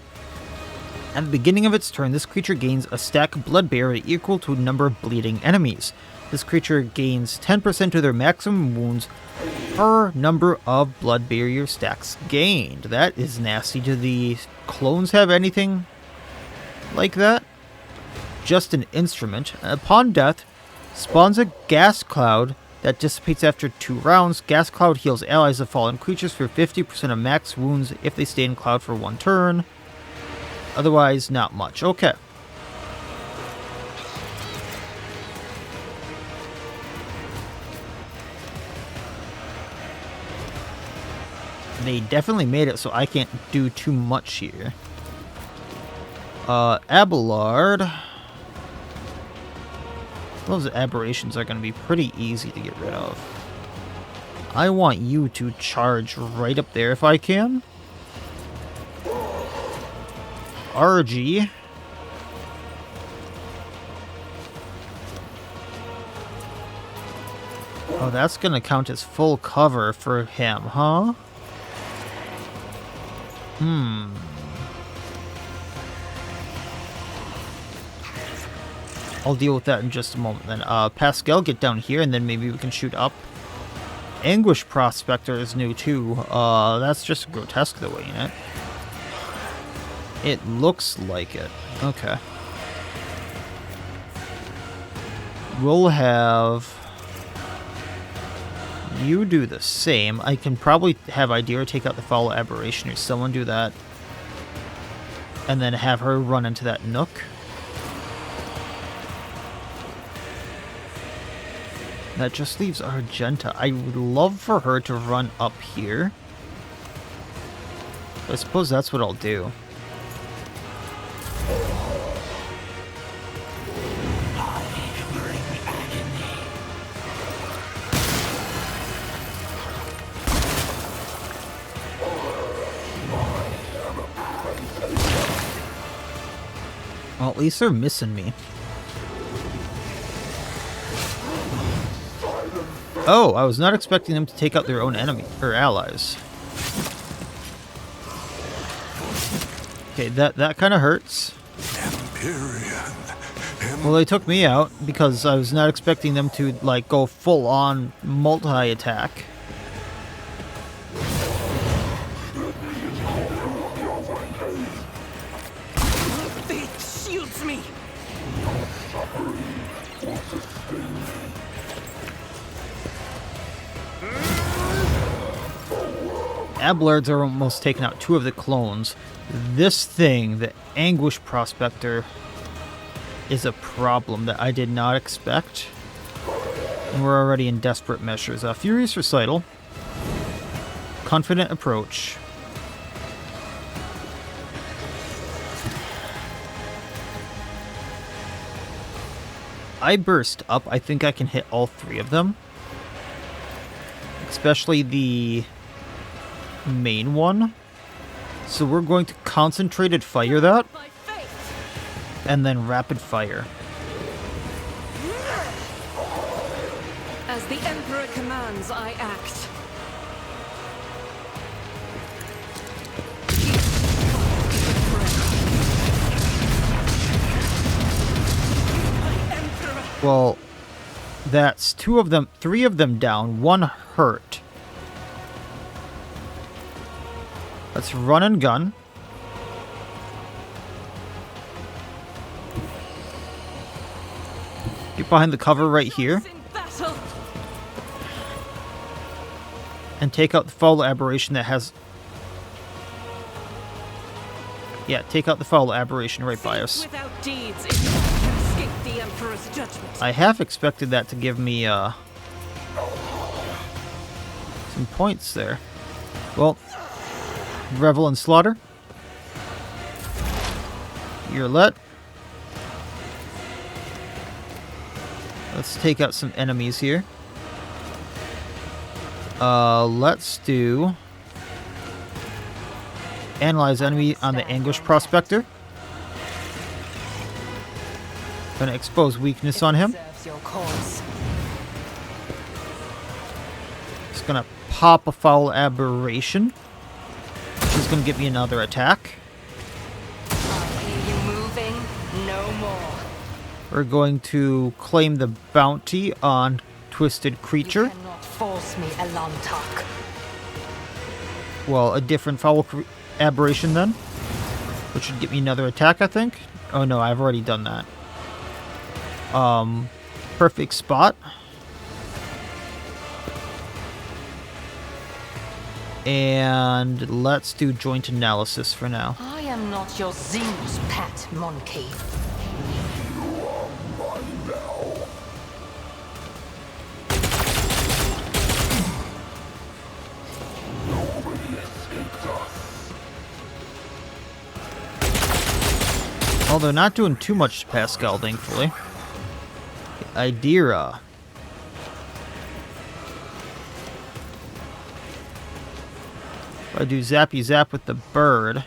At the beginning of its turn, this creature gains a stack of blood barrier equal to a number of bleeding enemies. This creature gains 10% of their maximum wounds per number of blood barrier stacks gained. That is nasty. Do the clones have anything like that? Just an instrument. Upon death, spawns a gas cloud that dissipates after 2 rounds. Gas cloud heals allies of fallen creatures for 50% of max wounds if they stay in cloud for 1 turn. Otherwise, not much. Okay. They definitely made it so I can't do too much here. Abelard. Those aberrations are going to be pretty easy to get rid of. I want you to charge right up there if I can. RG. Oh, that's going to count as full cover for him, huh? I'll deal with that in just a moment then. Pascal, get down here and then maybe we can shoot up. Anguish Prospector is new too. That's just grotesque though, ain't it? It looks like it. Okay. We'll have you do the same. I can probably have Idira take out the Foul Aberration or someone do that. And then have her run into that nook. That just leaves Argenta. I would love for her to run up here. I suppose that's what I'll do. Well, at least they're missing me. Oh, I was not expecting them to take out their own enemy or allies. Okay, that kind of hurts. Imperium. Well, they took me out because I was not expecting them to like go full on multi-attack. Fate shields me. Ablards are almost taking out 2 of the clones. This thing, the Anguish Prospector, is a problem that I did not expect. And we're already in desperate measures. Furious Recital. Confident Approach. I burst up. I think I can hit all 3 of them. Especially the main one. So we're going to concentrated fire that. And then rapid fire. As the Emperor commands, I act. Well, that's 2 of them, 3 of them down, 1 hurt. Let's run and gun. Get behind the cover right here. And take out the foul aberration that has... Yeah, take out the foul aberration right by us. Without deeds, it can escape the Emperor's judgment. I half expected that to give me some points there. Well, Revel and Slaughter. You're let. Let's take out some enemies here. Let's do... Analyze enemy on the Anguish Prospector. Gonna expose weakness on him. Just gonna pop a foul aberration. Which is gonna give me another attack. I hear you moving. No more. We're going to claim the bounty on Twisted Creature. You cannot force me, Elantak. Well, a different foul aberration then. Which should get me another attack, I think. Oh no, I've already done that. Perfect spot. And let's do joint analysis for now. I am not your Zeus pet monkey. Well, they're not doing too much to Pascal, thankfully. Idira. If I do zappy zap with the bird,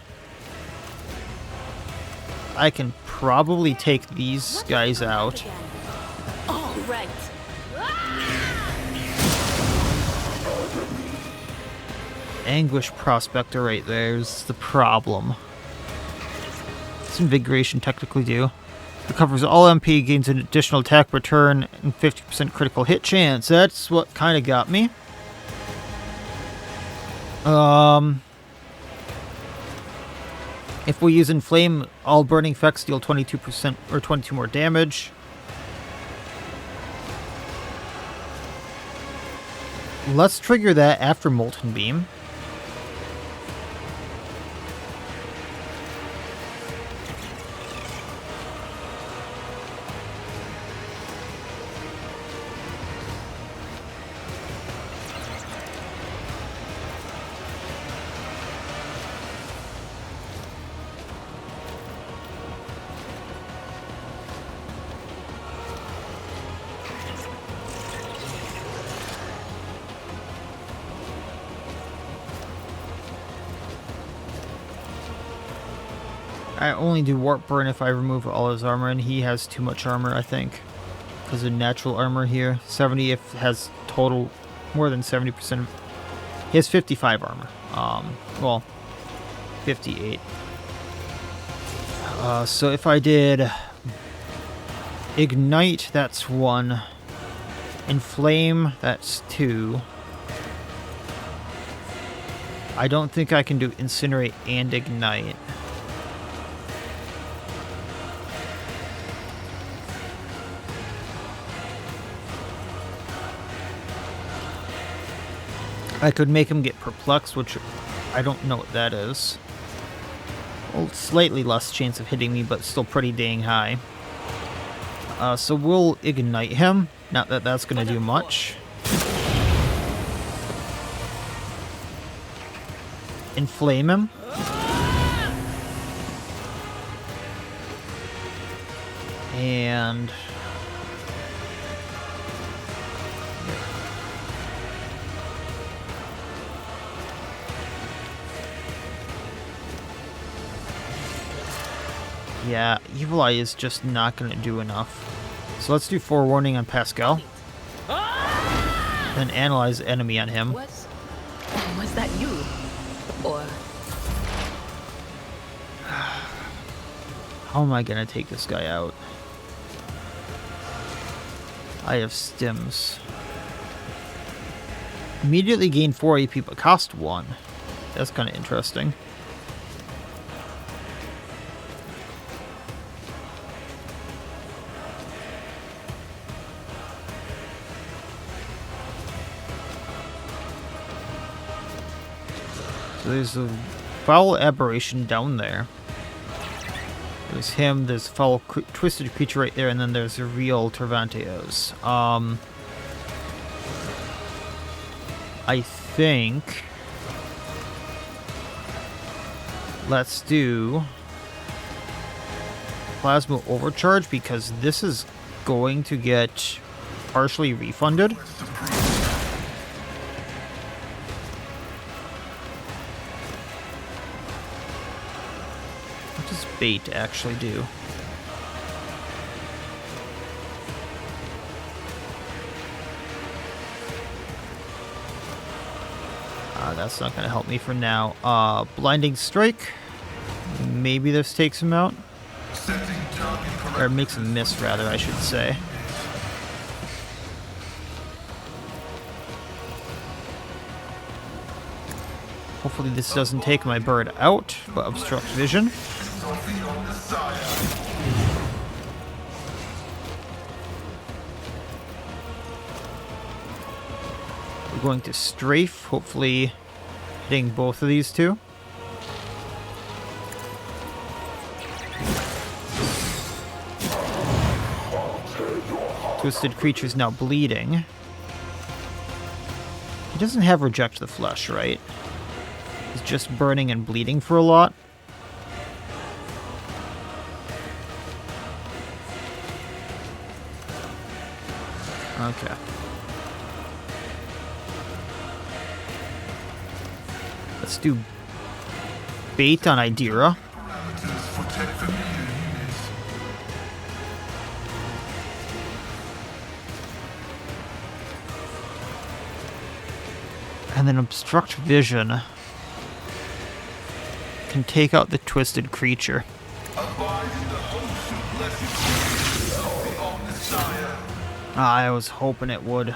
I can probably take these guys out. All right. Anguish Prospector right there's the problem. What's Invigoration technically do? Recovers all MP, gains an additional attack return, and 50% critical hit chance. That's what kind of got me. If we use Inflame, all burning effects deal 22% or 22 more damage. Let's trigger that after Molten Beam. I only do warp burn if I remove all his armor, and he has too much armor, I think. Because of natural armor here. 70 if has total more than 70%. He has 55 armor. Well, 58. So if I did Ignite, that's 1. Inflame, that's 2. I don't think I can do Incinerate and Ignite. I could make him get Perplexed, which I don't know what that is. Well, slightly less chance of hitting me, but still pretty dang high. So we'll Ignite him. Not that that's going to do much. Inflame him. And... yeah, Evil Eye is just not going to do enough. So let's do Forewarning on Pascal. Then Analyze Enemy on him. Was that you? Or... how am I going to take this guy out? I have Stims. Immediately gain 4 AP, but cost 1. That's kind of interesting. So there's a foul aberration down there. There's him, there's foul twisted creature right there, and then there's a real Tervanteos. I think let's do Plasma Overcharge, because this is going to get partially refunded. What does Bait actually do? That's not going to help me for now. Blinding Strike. Maybe this takes him out. Or makes him miss, rather, I should say. Hopefully this doesn't take my bird out, but Obstruct Vision. We're going to Strafe, hopefully hitting both of these two. Twisted Creature's now bleeding. He doesn't have Reject the Flesh, right? He's just burning and bleeding for a lot. Okay. Let's do Bait on Idira. And then Obstruct Vision can take out the Twisted Creature. I was hoping it would.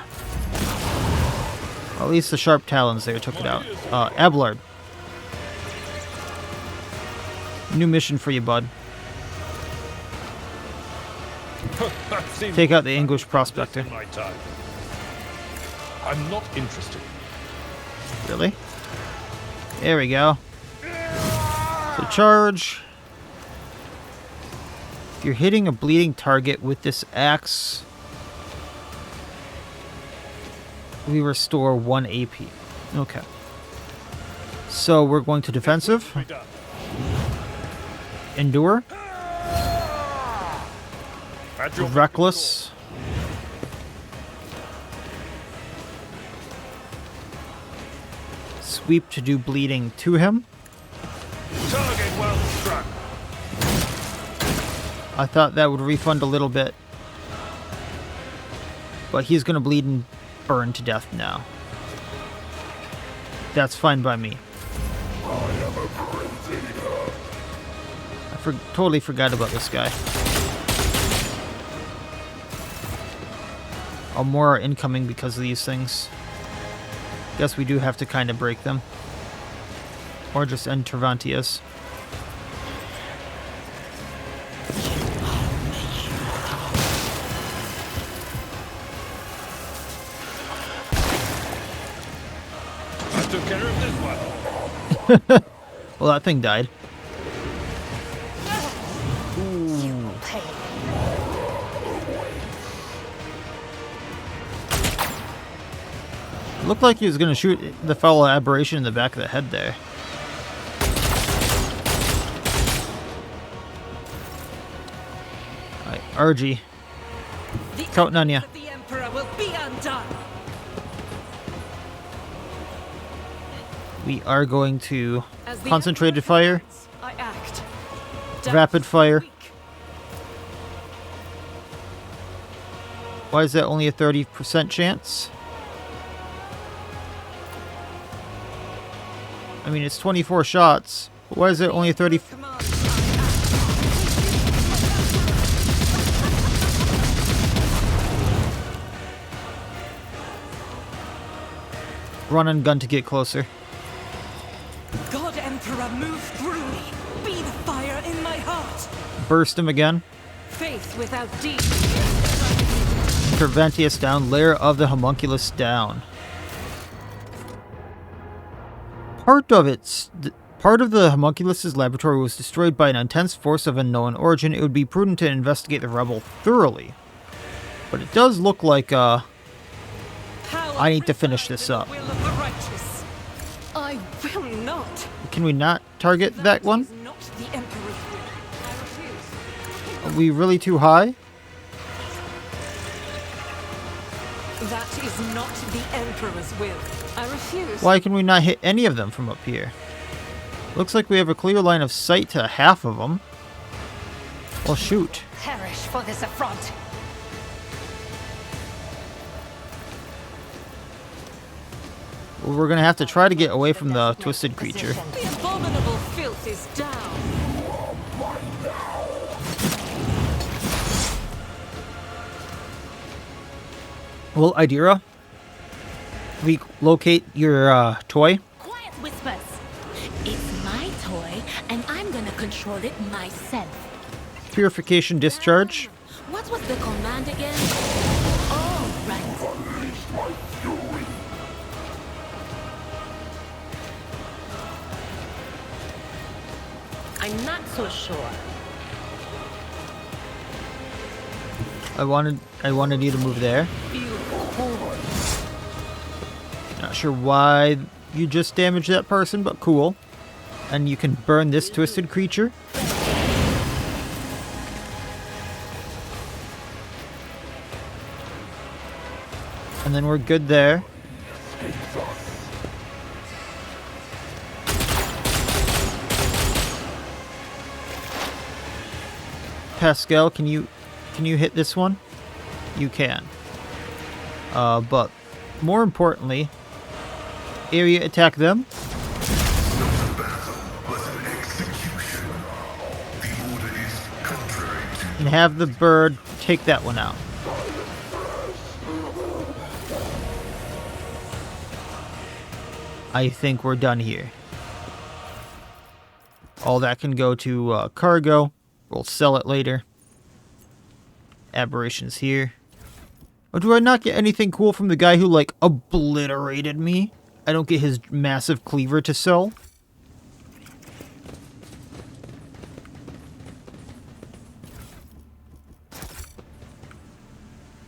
At least the Sharp Talons there took it out. Abelard. New mission for you, bud. Take out the English Prospector. I'm not interested. Really? There we go. So charge. If you're hitting a bleeding target with this axe, we restore 1 AP. Okay. So we're going to defensive. Endure. Reckless. Sweep to do bleeding to him. Target well struck. I thought that would refund a little bit. But he's gonna bleed and burn to death now. That's fine by me. I totally forgot about this guy. Oh, more are incoming because of these things. Guess we do have to kind of break them. Or just end Tervantius. I took care of this one. Well, that thing died. Looked like he was going to shoot the fellow aberration in the back of the head there. Alright, RG. Counting on ya. The Emperor will be undone. We are going to As the concentrated Emperor fire, I act. rapid fire. Why is that only a 30% chance? I mean, it's 24 shots. But why is it only a 30? Run and gun to get closer. God Emperor, move through me. Be the fire in my heart. Burst him again. Faith without deed. Tervantius down. Lair of the Haemunculus down. Part of the Haemunculus' laboratory was destroyed by an intense force of unknown origin. It would be prudent to investigate the rebel thoroughly. But it does look like I need to finish this up. I will not. Can we not target that one? Is not the Emperor's will. I refuse. Are we really too high? That is not the Emperor's will. I refuse. Why can we not hit any of them from up here? Looks like we have a clear line of sight to half of them. Well, shoot. Perish for this affront. Well, we're gonna have to try to get away from the twisted creature. The abominable filth is down. Well, Idira, relocate your toy. Quiet whispers. It's my toy, and I'm gonna control it myself. Purification discharge. What was the command again? Oh, right. I'm not so sure. I wanted you to move there. Feel cold. Not sure why you just damaged that person, but cool. And you can burn this twisted creature. And then we're good there. Pascal, can you hit this one? You can. But more importantly, area attack them. The battle was an execution. The order is contrary to And have the bird take that one out. I think we're done here. All that can go to cargo. We'll sell it later. Aberrations here. Oh, do I not get anything cool from the guy who, like, obliterated me? I don't get his massive cleaver to sell.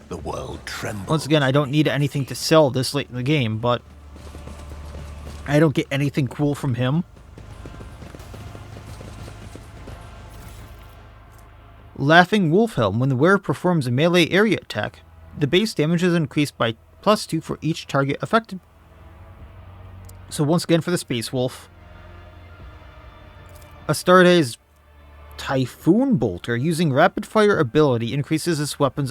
The world trembles. Once again, I don't need anything to sell this late in the game, but I don't get anything cool from him. Laughing Wolf Helm. When the wearer performs a melee area attack, the base damage is increased by +2 for each target affected. So once again for the Space Wolf. Astartes Typhoon Bolter, using rapid fire ability, increases this weapon's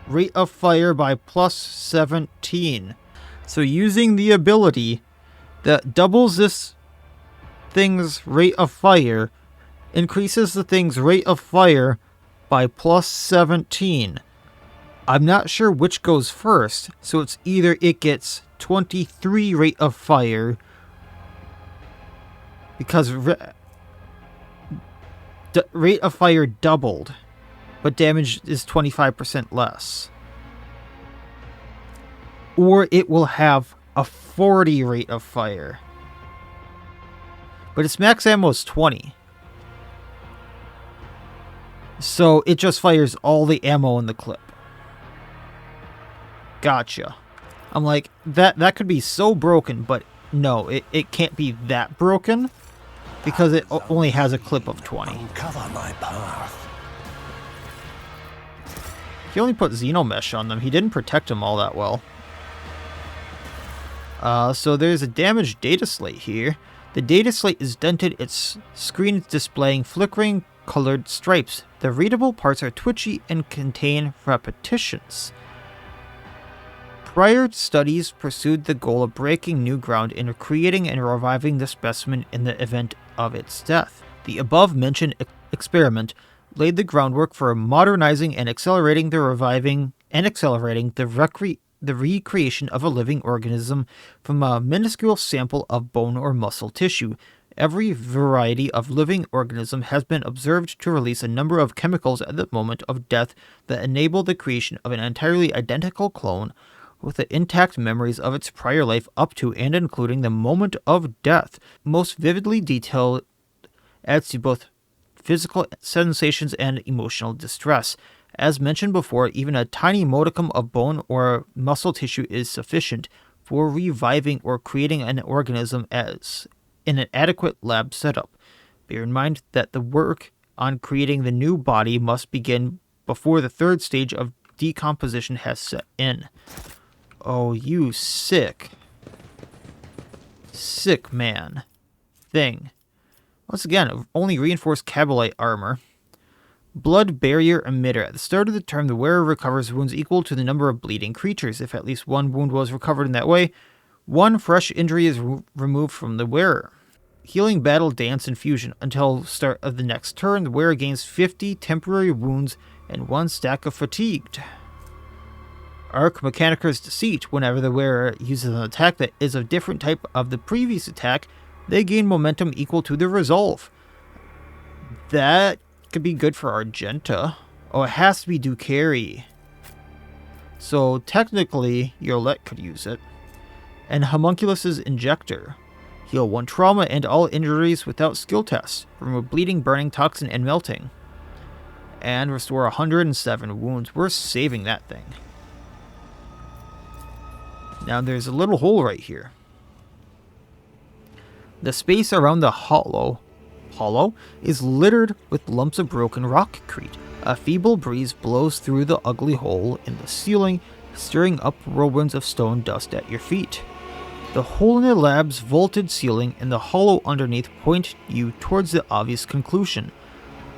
rate of fire by plus 17. So using the ability that doubles this thing's rate of fire increases the thing's rate of fire by plus 17. I'm not sure which goes first, so it's either it gets 23 rate of fire because rate of fire doubled, but damage is 25% less. Or it will have a 40 rate of fire. But its max ammo is 20. So it just fires all the ammo in the clip. Gotcha. I'm like, that could be so broken, but no, it can't be that broken because it only has a clip of 20. Uncover my path. He only put Xenomesh on them. He didn't protect them all that well. So there's a damaged data slate here. The data slate is dented, its screen is displaying flickering colored stripes. The readable parts are twitchy and contain repetitions. Prior studies pursued the goal of breaking new ground in creating and reviving the specimen in the event of its death. The above-mentioned experiment laid the groundwork for modernizing and accelerating the recreation of a living organism from a minuscule sample of bone or muscle tissue. Every variety of living organism has been observed to release a number of chemicals at the moment of death that enable the creation of an entirely identical clone with the intact memories of its prior life up to and including the moment of death. Most vividly detailed adds to both physical sensations and emotional distress. As mentioned before, even a tiny modicum of bone or muscle tissue is sufficient for reviving or creating an organism as in an adequate lab setup. Bear in mind that the work on creating the new body must begin before the third stage of decomposition has set in. Oh, you sick man thing. Once again, only reinforced Cabalite armor. Blood barrier emitter. At the start of the turn, the wearer recovers wounds equal to the number of bleeding creatures. If at least one wound was recovered in that way, one fresh injury is removed from the wearer. Healing battle dance infusion. Until start of the next turn, the wearer gains 50 temporary wounds and 1 stack of fatigued. Arc Mechanicer's Deceit. Whenever the wearer uses an attack that is a different type of the previous attack, they gain momentum equal to the resolve. That could be good for Argenta. Oh, it has to be Ducari. So technically, Yolette could use it. And Haemunculus' Injector. Heal 1 trauma and all injuries without skill tests. Remove bleeding, burning, toxin, and melting. And restore 107 wounds. We're saving that thing. Now there's a little hole right here. The space around the hollow is littered with lumps of broken rockcrete. A feeble breeze blows through the ugly hole in the ceiling, stirring up whirlwinds of stone dust at your feet. The hole in the lab's vaulted ceiling and the hollow underneath point you towards the obvious conclusion.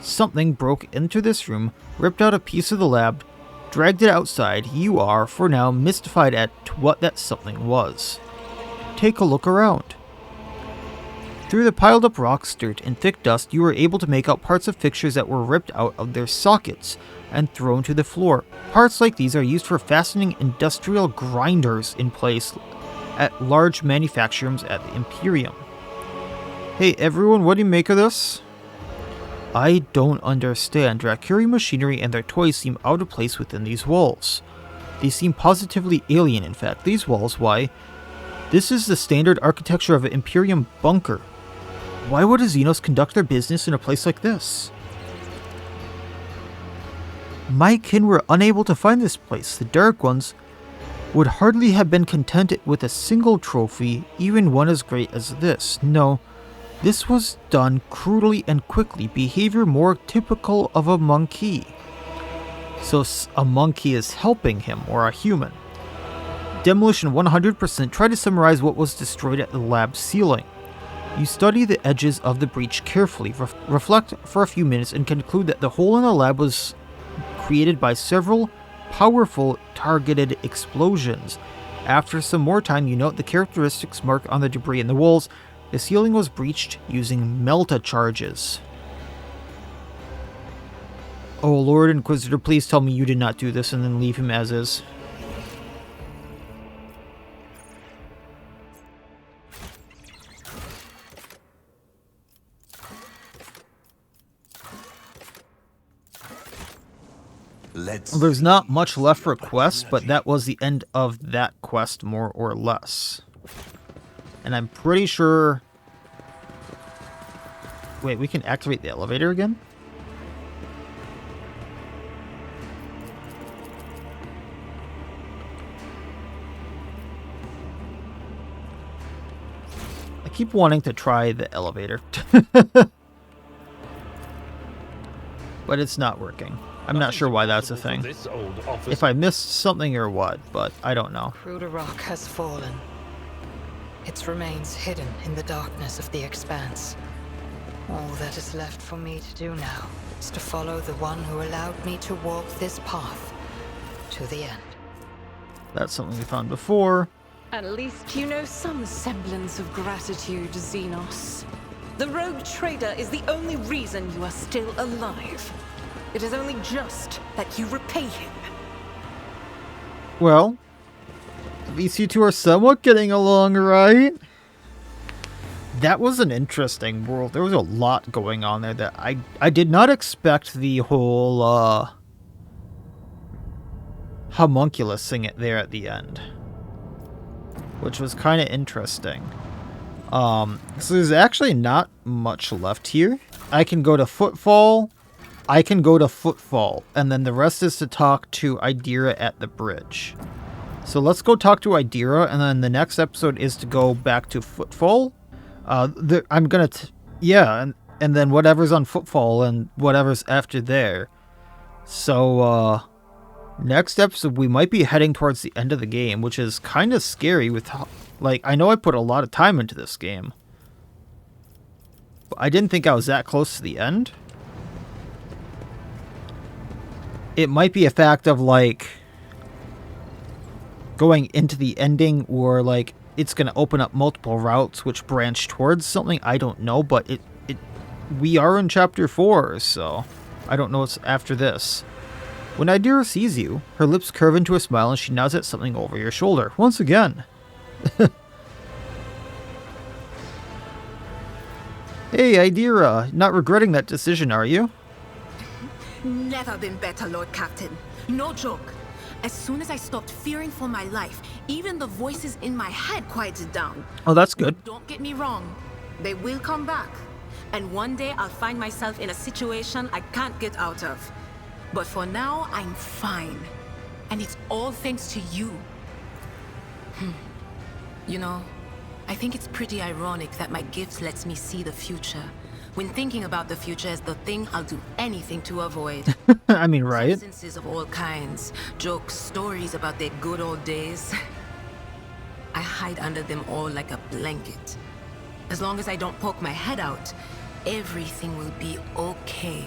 Something broke into this room, ripped out a piece of the lab, dragged it outside. You are, for now, mystified at what that something was. Take a look around. Through the piled up rocks, dirt, and thick dust, you were able to make out parts of fixtures that were ripped out of their sockets and thrown to the floor. Parts like these are used for fastening industrial grinders in place at large manufacturers at the Imperium. Hey everyone, what do you make of this? I don't understand. Dracuri machinery and their toys seem out of place within these walls. They seem positively alien, in fact. These walls, why? This is the standard architecture of an Imperium bunker. Why would a Xenos conduct their business in a place like this? My kin were unable to find this place. The Dark Ones would hardly have been contented with a single trophy, even one as great as this. No, this was done crudely and quickly, behavior more typical of a monkey. So a monkey is helping him, or a human. Demolition 100%. Try to summarize what was destroyed at the lab ceiling. You study the edges of the breach carefully, reflect for a few minutes, and conclude that the hole in the lab was created by several powerful targeted explosions. After some more time, you note the characteristics marked on the debris in the walls. The ceiling was breached using melta charges. Oh Lord Inquisitor, please tell me you did not do this and then leave him as is. There's not much left for a quest, but that was the end of that quest, more or less. And I'm pretty sure... Wait, we can activate the elevator again? I keep wanting to try the elevator. But it's not working. I'm not sure why that's a thing. If I missed something or what, but I don't know. Cruder rock has fallen. Its remains hidden in the darkness of the Expanse. All that is left for me to do now is to follow the one who allowed me to walk this path to the end. That's something we found before. At least you know some semblance of gratitude, Xenos. The rogue trader is the only reason you are still alive. It is only just that you repay him. Well, at least you two are somewhat getting along, right? That was an interesting world. There was a lot going on there that I did not expect the whole Haemunculus thing there at the end, which was kind of interesting. So there's actually not much left here. I can go to Footfall, and then the rest is to talk to Idira at the bridge. So let's go talk to Idira, and then the next episode is to go back to Footfall. I'm gonna, and then whatever's on Footfall and whatever's after there. So, next episode we might be heading towards the end of the game, which is kind of scary with, like, I know I put a lot of time into this game, but I didn't think I was that close to the end. It might be a fact of, like, going into the ending, or, like, it's going to open up multiple routes which branch towards something. I don't know, but we are in Chapter 4, so I don't know what's after this. When Idira sees you, her lips curve into a smile and she nods at something over your shoulder. Once again. Hey, Idira, not regretting that decision, are you? Never been better, Lord Captain. No joke. As soon as I stopped fearing for my life, even the voices in my head quieted down. Oh, that's good. Don't get me wrong. They will come back. And one day I'll find myself in a situation I can't get out of. But for now, I'm fine. And it's all thanks to you. You know, I think it's pretty ironic that my gift lets me see the future, when thinking about the future as the thing I'll do anything to avoid. I mean, right? Substances of all kinds, jokes, stories about their good old days. I hide under them all like a blanket. As long as I don't poke my head out, everything will be okay.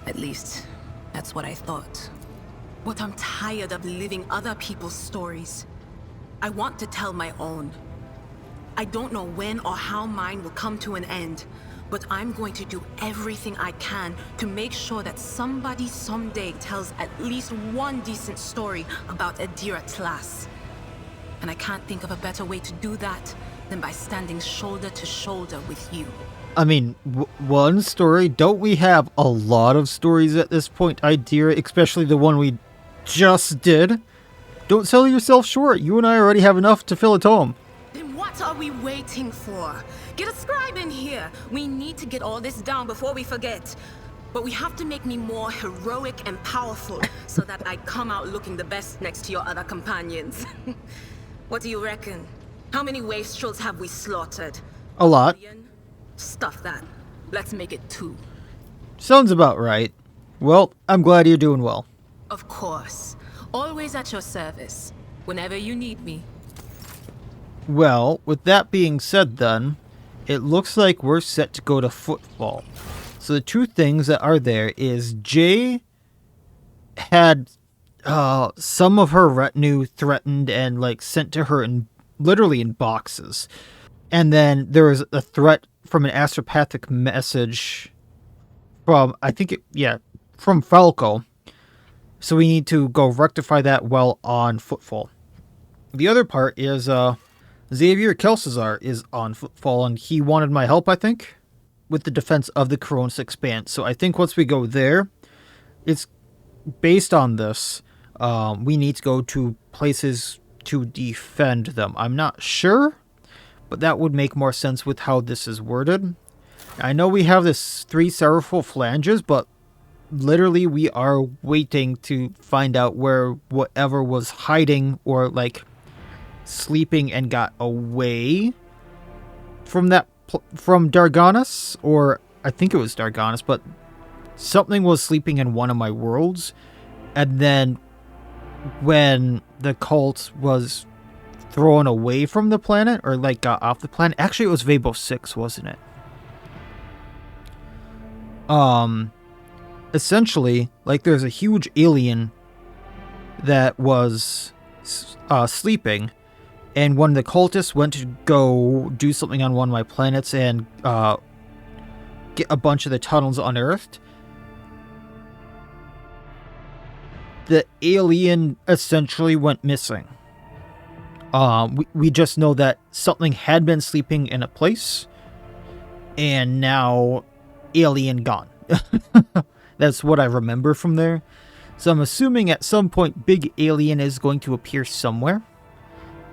At least, that's what I thought. But I'm tired of living other people's stories. I want to tell my own. I don't know when or how mine will come to an end, but I'm going to do everything I can to make sure that somebody someday tells at least one decent story about Idira Tlas. And I can't think of a better way to do that than by standing shoulder to shoulder with you. I mean, one story? Don't we have a lot of stories at this point, Idira, especially the one we just did? Don't sell yourself short. You and I already have enough to fill a tome. Then what are we waiting for? Get a scribe in here. We need to get all this down before we forget. But we have to make me more heroic and powerful so that I come out looking the best next to your other companions. What do you reckon? How many wastrels have we slaughtered? A lot. Stuff that. Let's make it 2. Sounds about right. Well, I'm glad you're doing well. Of course. Always at your service. Whenever you need me. Well, with that being said then, it looks like we're set to go to Footfall. So the two things that are there is Jay had some of her retinue threatened and like sent to her literally in boxes. And then there was a threat from an astropathic message from, from Falco. So we need to go rectify that while on Footfall. The other part is Xavier Kelsazar is on Footfall, and he wanted my help, I think, with the defense of the Koronus Expanse. So I think once we go there, it's based on this. We need to go to places to defend them. I'm not sure, but that would make more sense with how this is worded. I know we have this 3 sorrowful flanges, but literally we are waiting to find out where whatever was hiding or like sleeping and got away from from Darganas, or I think it was Darganas, but something was sleeping in one of my worlds, and then when the cult was thrown away from the planet, or like got off the planet, actually it was Vabo 6, wasn't it? Essentially, like there's a huge alien that was sleeping, and when the cultists went to go do something on one of my planets and get a bunch of the tunnels unearthed, the alien essentially went missing. We just know that something had been sleeping in a place, and now alien gone. That's what I remember from there. So I'm assuming at some point big alien is going to appear somewhere,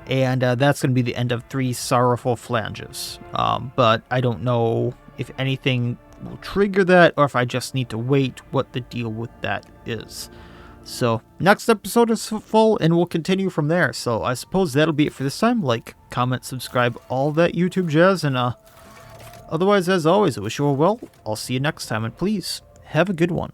and that's going to be the end of 3 sorrowful flanges. But I don't know if anything will trigger that, or if I just need to wait what the deal with that is. So next episode is full, and we'll continue from there. So I suppose that'll be it for this time. Like, comment, subscribe, all that YouTube jazz, and otherwise, as always, I wish you all well. I'll see you next time, and please have a good one.